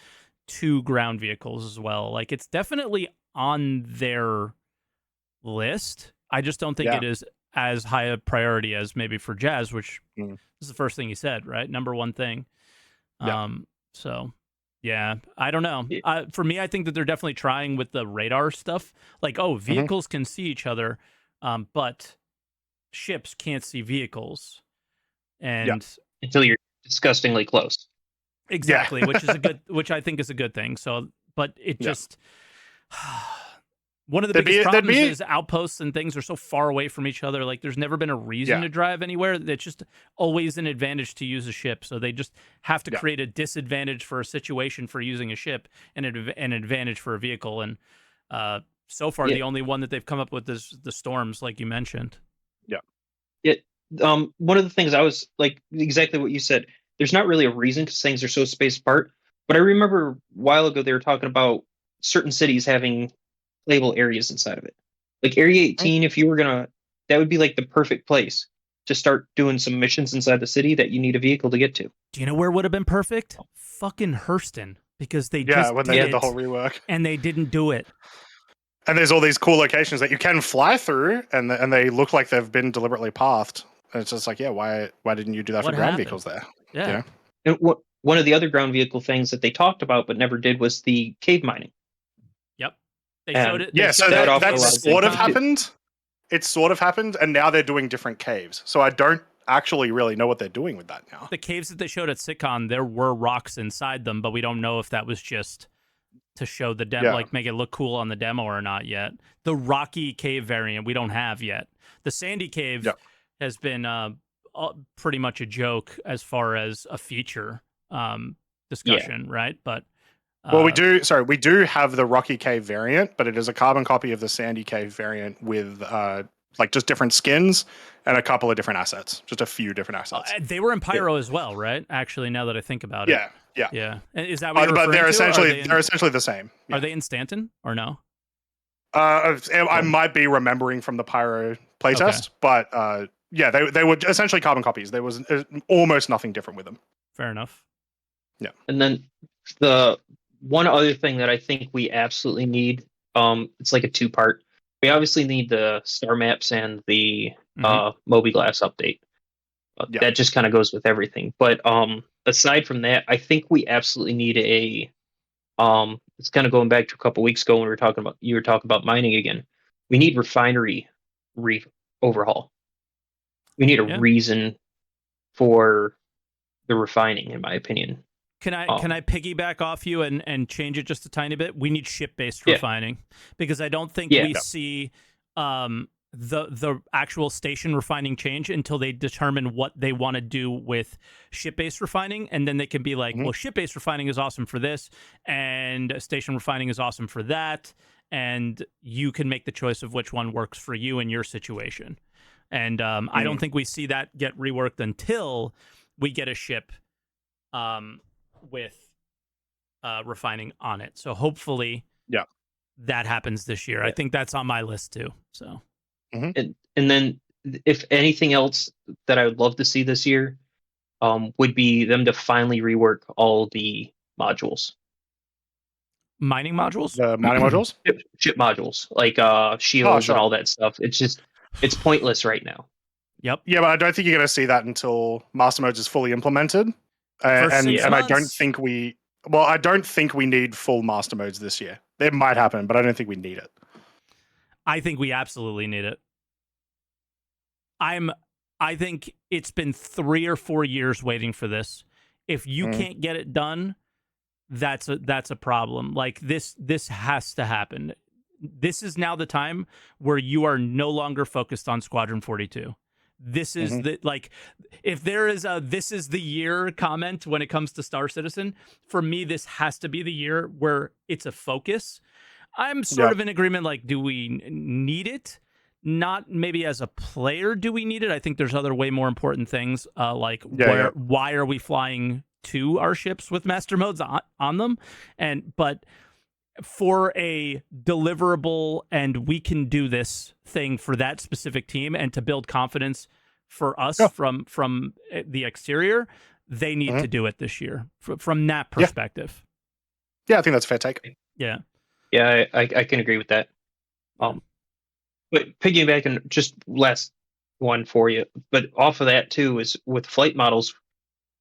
to ground vehicles as well. Like, it's definitely on their list. I just don't think it is as high a priority as maybe for Jazz, which is the first thing he said, right? Number one thing. So yeah, I don't know. For me, I think that they're definitely trying with the radar stuff. Like, vehicles can see each other, but ships can't see vehicles. And until you're disgustingly close. Exactly, which I think is a good thing. So, but it just one of the biggest problems is outposts and things are so far away from each other. Like, there's never been a reason to drive anywhere. It's just always an advantage to use a ship. So they just have to create a disadvantage for a situation for using a ship and an advantage for a vehicle. And so far, the only one that they've come up with is the storms, like you mentioned. One of the things I was like, exactly what you said, there's not really a reason because things are so spaced apart. But I remember a while ago they were talking about certain cities having playable areas inside of it. Like Area 18, if you were that would be like the perfect place to start doing some missions inside the city that you need a vehicle to get to. Do you know where would have been perfect? Fucking Hurston, because they when they did the whole rework and they didn't do it. And there's all these cool locations that you can fly through, and they look like they've been deliberately pathed. And it's just like, yeah, why didn't you do that What for ground happened? vehicles there? Yeah. And one of the other ground vehicle things that they talked about but never did was the cave mining. Yep. They And showed it. Yeah, they so showed that it offered a that lot of sort of things. happened. It sort of happened, and now they're doing different caves. So I don't actually really know what they're doing with that now. The caves that they showed at SitCon, there were rocks inside them, but we don't know if that was just to show the demo, Yeah. like make it look cool on the demo or not yet. The rocky cave variant we don't have yet. The sandy cave Yep. has been pretty much a joke as far as a feature discussion, right? But Well, we do have the Rocky Cave variant, but it is a carbon copy of the Sandy Cave variant with like just different skins and a couple of different assets, just a few different assets. they were in Pyro as well, right? Actually, now that I think about it. Yeah. And is that what you're But referring they're to? essentially the same. Yeah. Are they in Stanton or no? I might be remembering from the Pyro playtest, but yeah, they were essentially carbon copies. There was almost nothing different with them. Fair enough. Yeah. And then the one other thing that I think we absolutely need, it's like a two-part. We obviously need the star maps and the Moby Glass update. Yeah. That just kind of goes with everything. But aside from that, I think we absolutely need a it's kind of going back to a couple weeks ago when you were talking about mining again. We need refinery overhaul. We need a reason for the refining, in my opinion. Can I piggyback off you and change it just a tiny bit? We need ship-based refining because I don't think we see the actual station refining change until they determine what they want to do with ship-based refining, and then they can be like, well, ship-based refining is awesome for this, and station refining is awesome for that, and you can make the choice of which one works for you in your situation. And I don't think we see that get reworked until we get a ship with refining on it. So hopefully that happens this year. I think that's on my list too. So and then if anything else that I would love to see this year would be them to finally rework all the modules. Mining modules? The mining modules? Ship modules, like shields and all that stuff. It's pointless right now. Yep. Yeah, but I don't think you're going to see that until Master Modes is fully implemented. And I don't think we need full Master Modes this year. It might happen, but I don't think we need it. I think we absolutely need it. I think it's been 3 or 4 years waiting for this. If you can't get it done, that's a problem. Like this has to happen. This is now the time where you are no longer focused on Squadron 42. This is if there is a "this is the year" comment when it comes to Star Citizen, for me, this has to be the year where it's a focus. I'm sort of in agreement. Like, do we need it? Not maybe as a player, do we need it? I think there's other way more important things, why are we flying to our ships with master modes on them? But for a deliverable and we can do this thing for that specific team and to build confidence for us from the exterior, they need to do it this year from that perspective. Yeah, I think that's a fair take. Yeah. Yeah, I can agree with that. But piggybacking, just last one for you, but off of that too is with flight models,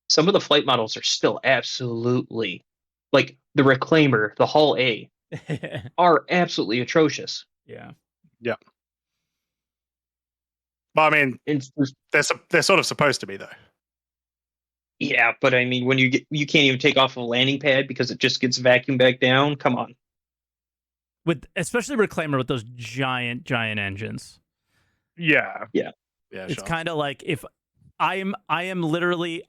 some of the flight models are still absolutely, like the Reclaimer, the Hull A, are absolutely atrocious. Yeah. Yeah. Well, I mean, they're sort of supposed to be though. Yeah, but I mean, when you can't even take off a landing pad because it just gets vacuumed back down. Come on. Especially Reclaimer with those giant engines. Yeah. It's kind of like if I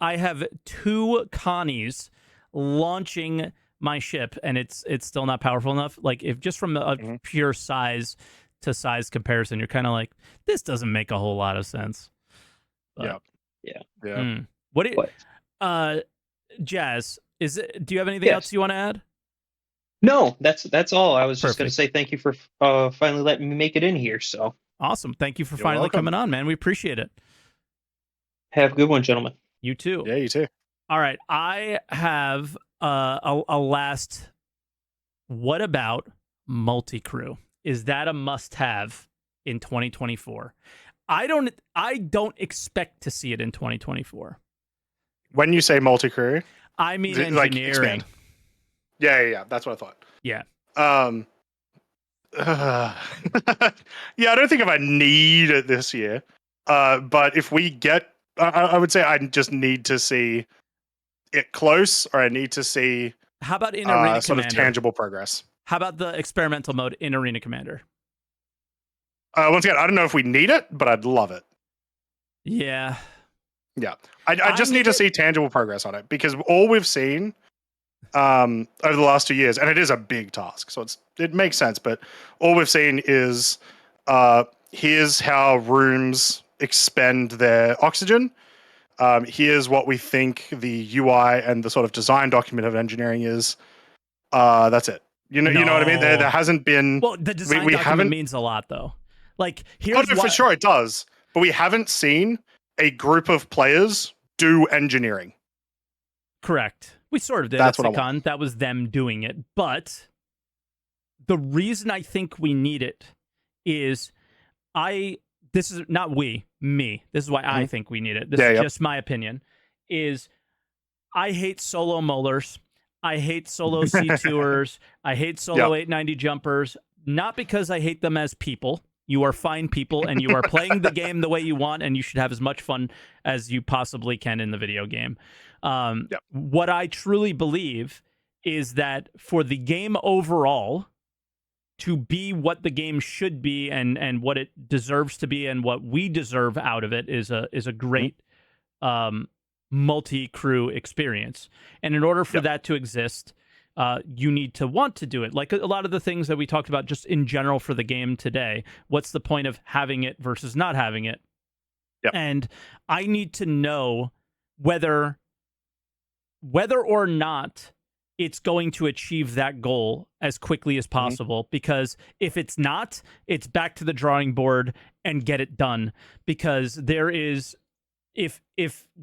have 2 Connies launching my ship and it's still not powerful enough. Like if just from a pure size to size comparison, you're kind of like, this doesn't make a whole lot of sense. But, yeah. Jazz, do you have anything else you want to add? No, that's all. I was just going to say thank you for finally letting me make it in here. So awesome. Thank you for finally coming on, man. We appreciate it. Have a good one, gentlemen. You too. Yeah, you too. All right. I have a last. What about Multicrew? Is that a must-have in 2024? I don't expect to see it in 2024. When you say multi-crew, I mean like, engineering. expand. Yeah. That's what I thought. Yeah. Yeah, I don't think if I need it this year. But if we get, I would say I just need to see it close, or I need to see How about in Arena sort Commander? of tangible progress. How about the experimental mode in Arena Commander? Once again, I don't know if we need it, but I'd love it. Yeah. Yeah, I just need to see tangible progress on it, because all we've seen over the last 2 years, and it is a big task, so it makes sense, but all we've seen is here's how rooms expend their oxygen. Here's what we think the UI and the sort of design document of engineering is. That's it. You know what I mean? There hasn't been. Well, the design document means a lot, though. Like, here's for sure it does, but we haven't seen a group of players do engineering. Correct. We sort of did. That's at what I SICON. That was them doing it. But the reason I think we need it is this is not me. This is why I think we need it. This is just my opinion. Is I hate solo molars. I hate solo C2ers. I hate solo 890 jumpers. Not because I hate them as people. You are fine people, and you are playing the game the way you want, and you should have as much fun as you possibly can in the video game. What I truly believe is that for the game overall to be what the game should be, and what it deserves to be, and what we deserve out of it is a great multi-crew experience. And in order for that to exist, you need to want to do it. Like a lot of the things that we talked about just in general for the game today. What's the point of having it versus not having it? And I need to know whether or not it's going to achieve that goal as quickly as possible. Because if it's not, it's back to the drawing board and get it done. Because there is... If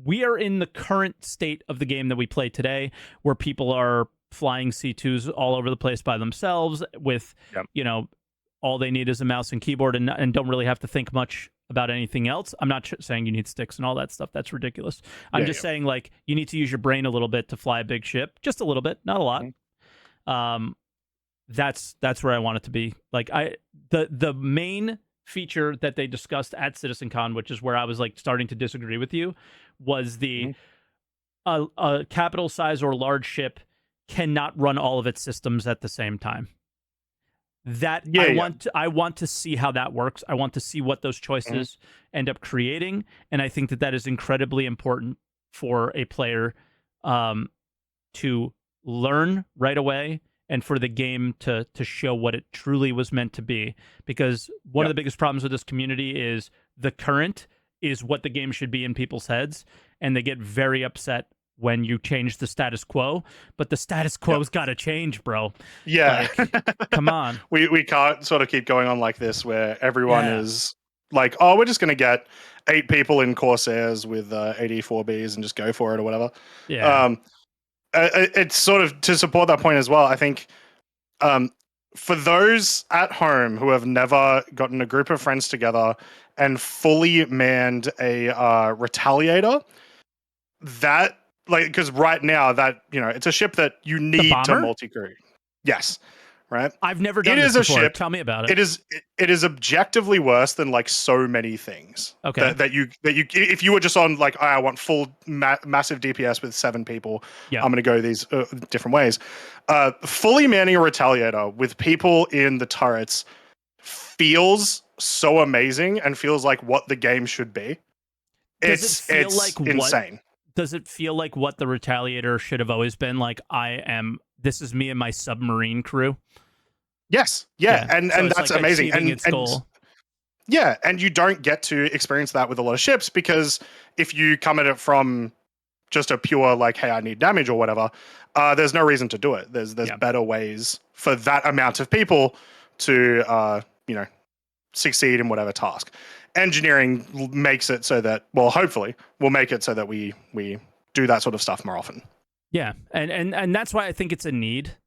we are in the current state of the game that we play today, where people are flying C2s all over the place by themselves with, all they need is a mouse and keyboard and don't really have to think much about anything else. I'm not saying you need sticks and all that stuff. That's ridiculous. I'm just saying, like, you need to use your brain a little bit to fly a big ship. Just a little bit, not a lot. That's where I want it to be. Like, the main feature that they discussed at CitizenCon, which is where I was like starting to disagree with you, was the a capital size or large ship cannot run all of its systems at the same time. I want to see how that works. I want to see what those choices end up creating, and I think that is incredibly important for a player to learn right away, and for the game to show what it truly was meant to be. Because one of the biggest problems with this community is the current is what the game should be in people's heads, and they get very upset when you change the status quo. But the status quo's got to change, bro. Yeah. Like, come on. We can't sort of keep going on like this, where everyone is like, oh, we're just going to get 8 people in Corsairs with 84Bs and just go for it or whatever. Yeah. It's sort of to support that point as well. I think for those at home who have never gotten a group of friends together and fully manned a Retaliator, that, like, because right now that, it's a ship that you need to multi-crew. Yes. Right. I've never done this before. Tell me about it. It is objectively worse than like so many things. Okay. That you if you were just on like, I want full massive DPS with 7 people, I'm going to go these different ways. Fully manning a Retaliator with people in the turrets feels so amazing and feels like what the game should be. It's insane. Does it feel like what the Retaliator should have always been? Like, this is me and my submarine crew. Yes. Yeah. And that's like amazing. And you don't get to experience that with a lot of ships, because if you come at it from just a pure like, hey, I need damage or whatever, there's no reason to do it. There's better ways for that amount of people to succeed in whatever task. Engineering makes it so that, well, hopefully will make it so that we do that sort of stuff more often. Yeah, and that's why I think it's a need.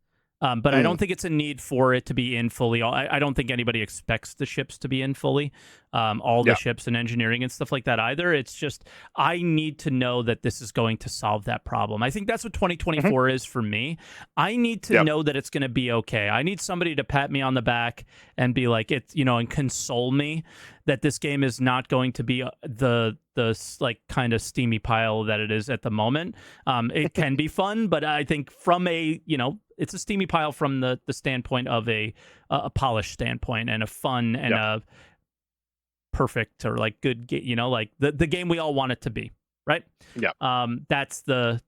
But I don't think it's a need for it to be in fully. I don't think anybody expects the ships to be in fully, all the ships and engineering and stuff like that either. It's just I need to know that this is going to solve that problem. I think that's what 2024 is for me. I need to know that it's going to be okay. I need somebody to pat me on the back and be like, it's, you know, and console me that this game is not going to be the like kind of steamy pile that it is at the moment. It can be fun, but I think from a, you know, it's a steamy pile from the standpoint of a polished standpoint and a fun and a perfect or like good, you know, like the game we all want it to be, right? Yeah. That's the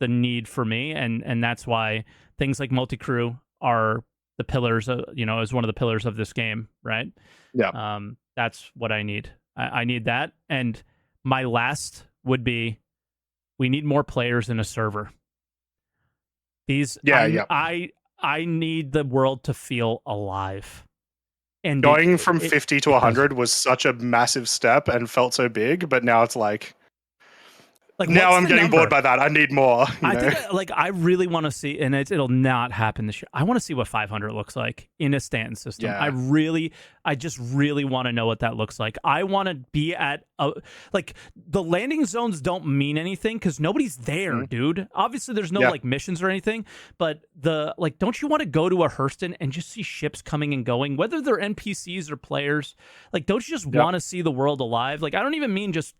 need for me, and that's why things like Multicrew are the pillars, you know, as one of the pillars of this game, right? Yeah. That's what I need. I need that, and my last would be we need more players in a server. I need the world to feel alive. And going from 50 to 100 was such a massive step and felt so big, but now it's like now I'm getting bored by that. I need more. I think I really want to see, and it'll not happen this year. I want to see what 500 looks like in a Stanton system. Yeah. I just really want to know what that looks like. I want to be at like the landing zones don't mean anything because nobody's there, dude. Obviously, there's no like missions or anything, but don't you want to go to a Hurston and just see ships coming and going, whether they're NPCs or players? Like, don't you just want to see the world alive? Like, I don't even mean just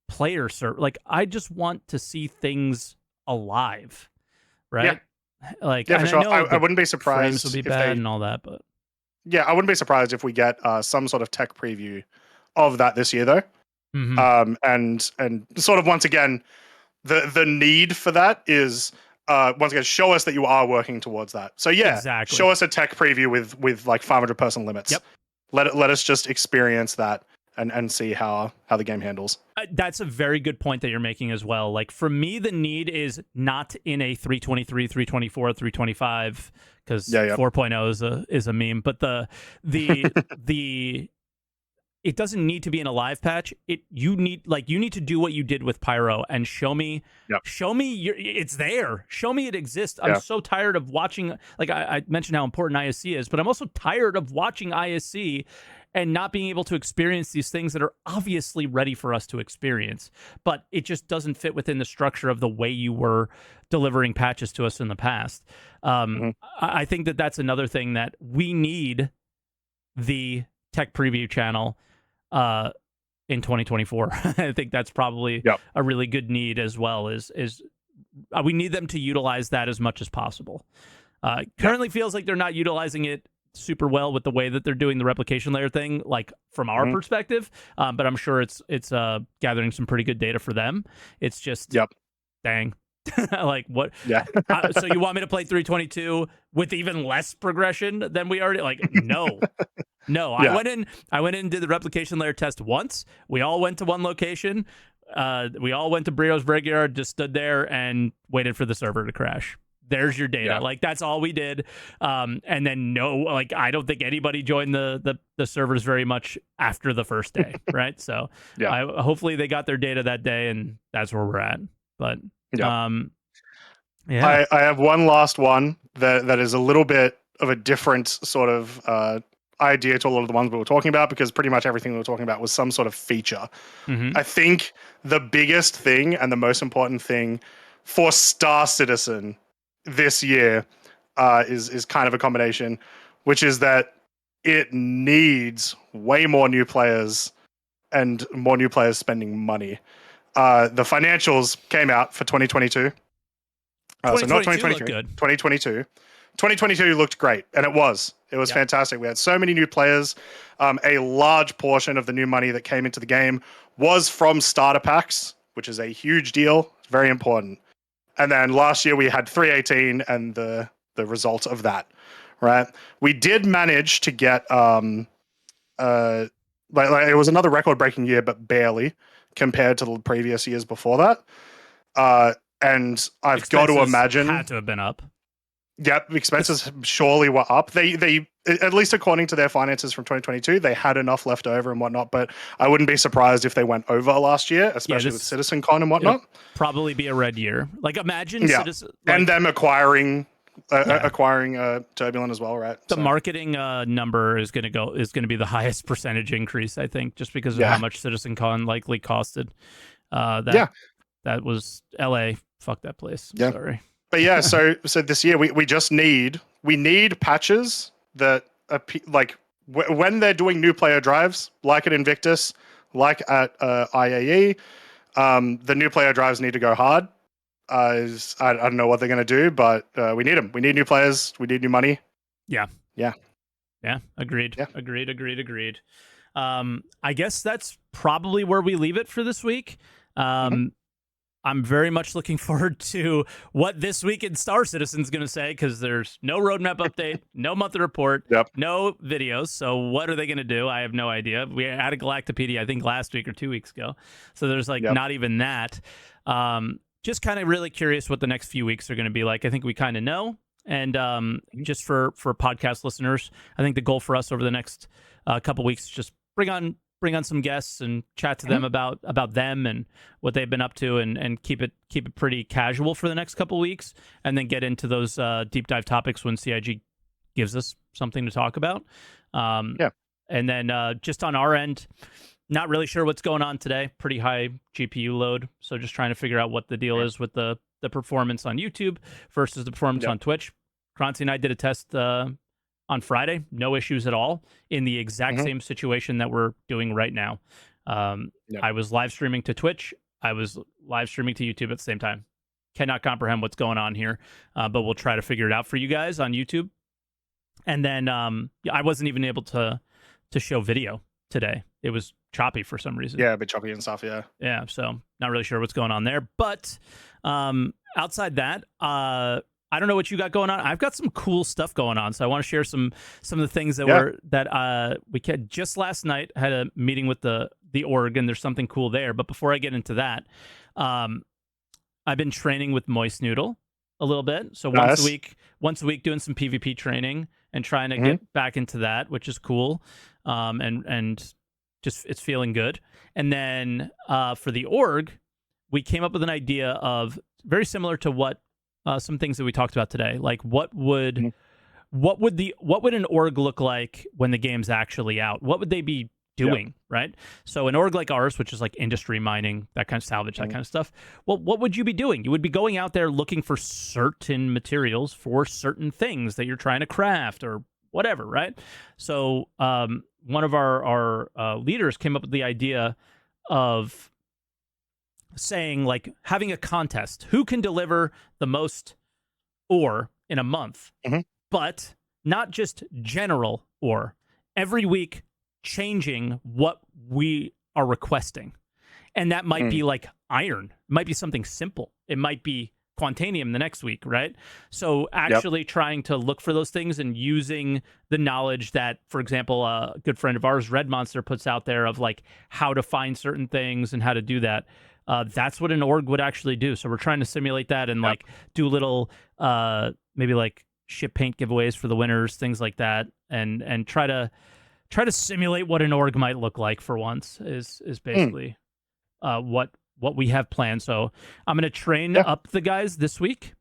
player server. Like, I just want to see things alive, right? Like, for sure. I wouldn't be surprised frames would be bad and all that, but I wouldn't be surprised if we get some sort of tech preview of that this year, though. And sort of once again, the need for that is once again show us that you are working towards that. So exactly. Show us a tech preview with like 500 person limits. Yep. Let us just experience that. And see how the game handles. That's a very good point that you're making as well. Like, for me, the need is not in a 323, 324, 325, because 4.0 is a meme. But the it doesn't need to be in a live patch. You need to do what you did with Pyro and show me it's there. Show me it exists. I'm so tired of watching. Like I mentioned how important ISC is, but I'm also tired of watching ISC and not being able to experience these things that are obviously ready for us to experience, but it just doesn't fit within the structure of the way you were delivering patches to us in the past. I think that's another thing that we need the tech preview channel in 2024. I think that's probably a really good need as well. Is we need them to utilize that as much as possible. Currently feels like they're not utilizing it super well with the way that they're doing the replication layer thing, like from our perspective. But I'm sure it's gathering some pretty good data for them. It's just dang. Like what? Yeah. So you want me to play 322 with even less progression than we already like? No. I went in and did the replication layer test once. We all went to one location. We all went to Brio's Brickyard, just stood there and waited for the server to crash. There's your data. Like, that's all we did. And then I don't think anybody joined the servers very much after the first day, right? So hopefully they got their data that day, and that's where we're at. But I have one last one that is a little bit of a different sort of idea to a lot of the ones we were talking about, because pretty much everything we were talking about was some sort of feature. I think the biggest thing and the most important thing for Star Citizen this year is kind of a combination, which is that it needs way more new players and more new players spending money. The financials came out for 2022. So not 2023, 2022. 2022 looked great, and it was fantastic. We had so many new players. A large portion of the new money that came into the game was from starter packs, which is a huge deal. It's very important. And then last year we had 318 and the result of that, right? We did manage to get it was another record-breaking year, but barely compared to the previous years before that. And I've got to imagine had to have been up. Yep, expenses surely were up. They at least according to their finances from 2022, they had enough left over and whatnot. But I wouldn't be surprised if they went over last year, especially with CitizenCon and whatnot. Probably be a red year. Like, imagine Citizen and them acquiring acquiring Turbulent as well, right? The marketing number is going to be the highest percentage increase, I think, just because of how much CitizenCon likely costed. That was LA. Fuck that place. I'm sorry. But yeah, so this year we just need patches that like when they're doing new player drives, like at Invictus, like at IAE, the new player drives need to go hard. I don't know what they're going to do, but we need them. We need new players. We need new money. Yeah. Agreed. Yeah. Agreed. I guess that's probably where we leave it for this week. I'm very much looking forward to what this week in Star Citizen's going to say, because there's no roadmap update, no monthly report, no videos. So what are they going to do? I have no idea. We had a Galactopedia, I think, last week or 2 weeks ago. So there's not even that. Just kind of really curious what the next few weeks are going to be like. I think we kind of know. And just for podcast listeners, I think the goal for us over the next couple weeks is just bring on some guests and chat to them about them and what they've been up to, and keep it pretty casual for the next couple weeks, and then get into those deep dive topics when CIG gives us something to talk about. And then just on our end, not really sure what's going on today. Pretty high GPU load, so just trying to figure out what the deal is with the performance on YouTube versus the performance on Twitch. Croncy and I did a test on Friday, no issues at all, in the exact same situation that we're doing right now. I was live streaming to Twitch. I was live streaming to YouTube at the same time. Cannot comprehend what's going on here, but we'll try to figure it out for you guys on YouTube. And then I wasn't even able to show video today. It was choppy for some reason. Yeah, a bit choppy and stuff, Yeah, so not really sure what's going on there. But outside that, I don't know what you got going on. I've got some cool stuff going on, so I want to share some of the things that we had just last night. Had a meeting with the org, and there's something cool there. But before I get into that, I've been training with Moist Noodle a little bit. So once a week doing some PvP training and trying to get back into that, which is cool. And just it's feeling good. And then for the org, we came up with an idea of very similar to what some things that we talked about today. Like what would an org look like when the game's actually out? What would they be doing, right? So an org like ours, which is like industry mining, that kind of salvage, that kind of stuff. Well, what would you be doing? You would be going out there looking for certain materials for certain things that you're trying to craft or whatever, right? So one of our leaders came up with the idea of saying, like, having a contest. Who can deliver the most ore in a month? But not just general ore. Every week, changing what we are requesting. And that might be like iron. It might be something simple. It might be Quantanium the next week, right? So actually trying to look for those things and using the knowledge that, for example, a good friend of ours, Red Monster, puts out there of like how to find certain things and how to do that. That's what an org would actually do. So we're trying to simulate that and like do little maybe like ship paint giveaways for the winners, things like that, and try to simulate what an org might look like for once is basically what we have planned. So I'm going to train up the guys this week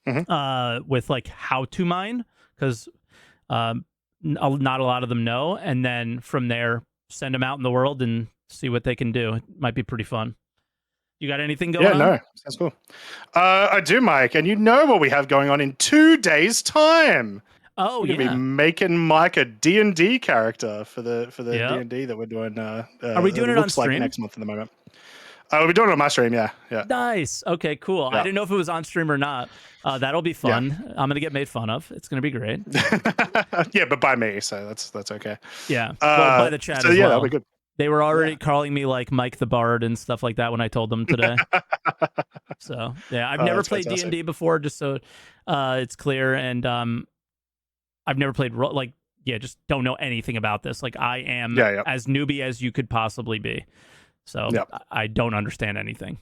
with like how to mine, because not a lot of them know. And then from there, send them out in the world and see what they can do. It might be pretty fun. You got anything going on? Yeah, no, sounds cool. I do, Mike, and you know what we have going on in 2 days' time. Oh, we're gonna be making Mike a D&D character for the D&D that we're doing. Are we doing it on stream? Like next month at the moment. We'll be doing it on my stream, yeah. Nice. Okay, cool. Yeah. I didn't know if it was on stream or not. That'll be fun. Yeah. I'm gonna get made fun of. It's gonna be great. Yeah, but by me, so that's okay. Yeah, well, by the chat as well. That'll be good. They were already calling me like Mike the Bard and stuff like that when I told them today. So yeah, I've never played D&D before, just so it's clear, and I've never played just don't know anything about this. Like I am as newbie as you could possibly be. So I don't understand anything.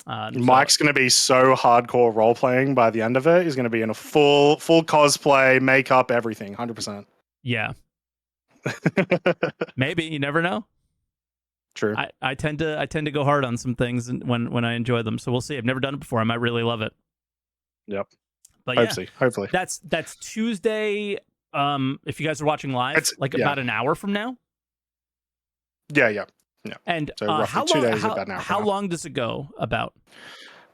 Mike's going to be so hardcore role playing by the end of it. He's going to be in a full cosplay, makeup, everything, 100%. Yeah. Maybe, you never know. True. I tend to go hard on some things when I enjoy them. So we'll see. I've never done it before. I might really love it. Yep. But yeah, Hopefully. that's Tuesday. If you guys are watching live, It's about an hour from now. Yeah. And So roughly how 2 long? days, about an hour How from now. long does it go? About?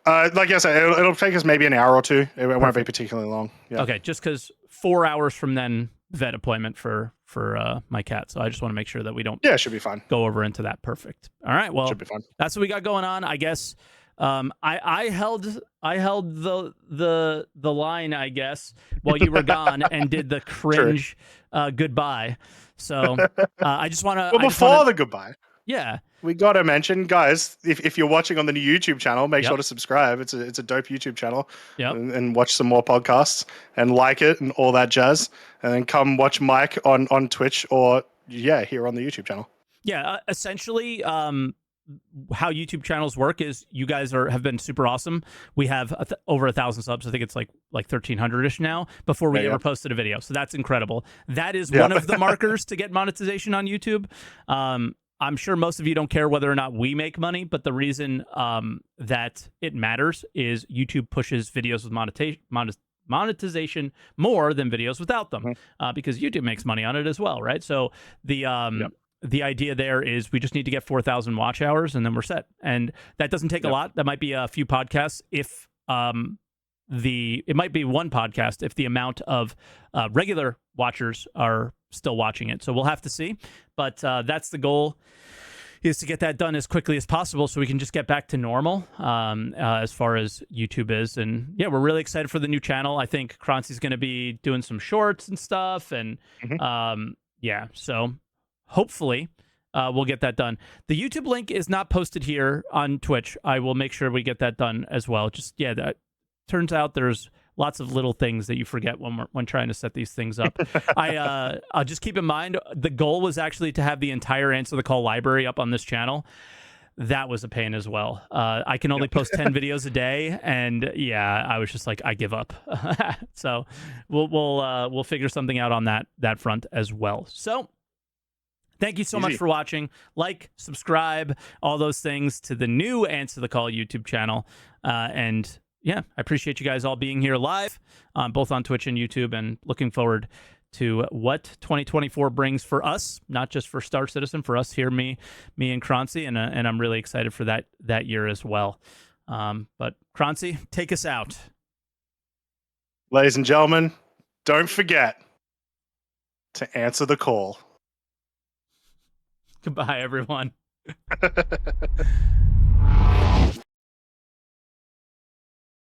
Like I said, it'll take us maybe an hour or two. It won't be Perfect. particularly long. Yeah. Okay, just because 4 hours from then, vet appointment for my cat. So I just want to make sure that we don't Yeah, it should be fine. go over into that. Perfect. All right. Well, Should be fine. that's what we got going on. I guess I held the line, I guess, while you were gone and did the cringe goodbye. So I just want to. Well, before the goodbye, yeah, we got to mention, guys, if you're watching on the new YouTube channel, make sure to subscribe. It's a dope YouTube channel. Yep. And watch some more podcasts and like it and all that jazz. And then come watch Mike on Twitch or here on the YouTube channel. Yeah. Essentially, how YouTube channels work is you guys have been super awesome. We have over 1,000 subs. I think it's like 1,300-ish now before we ever posted a video. So that's incredible. That is one of the markers to get monetization on YouTube. I'm sure most of you don't care whether or not we make money, but the reason that it matters is YouTube pushes videos with monetization more than videos without them, because YouTube makes money on it as well, right? So the idea there is we just need to get 4,000 watch hours and then we're set. And that doesn't take a lot. That might be a few podcasts if it might be one podcast if the amount of regular watchers are still watching it. So we'll have to see. But that's the goal, is to get that done as quickly as possible so we can just get back to normal as far as YouTube is. And yeah, we're really excited for the new channel. I think Croncy's going to be doing some shorts and stuff. And so hopefully we'll get that done. The YouTube link is not posted here on Twitch. I will make sure we get that done as well. Just, that turns out there's lots of little things that you forget when trying to set these things up. I'll just keep in mind, the goal was actually to have the entire Answer the Call library up on this channel. That was a pain as well. I can only post 10 videos a day, and I was just like, I give up. So we'll figure something out on that front as well. So thank you so much for watching. Like, subscribe, all those things to the new Answer the Call YouTube channel. I appreciate you guys all being here live, both on Twitch and YouTube, and looking forward to what 2024 brings for us, not just for Star Citizen, for us here, me and Croncy, and I'm really excited for that year as well. But Croncy, take us out. Ladies and gentlemen, don't forget to answer the call. Goodbye, everyone.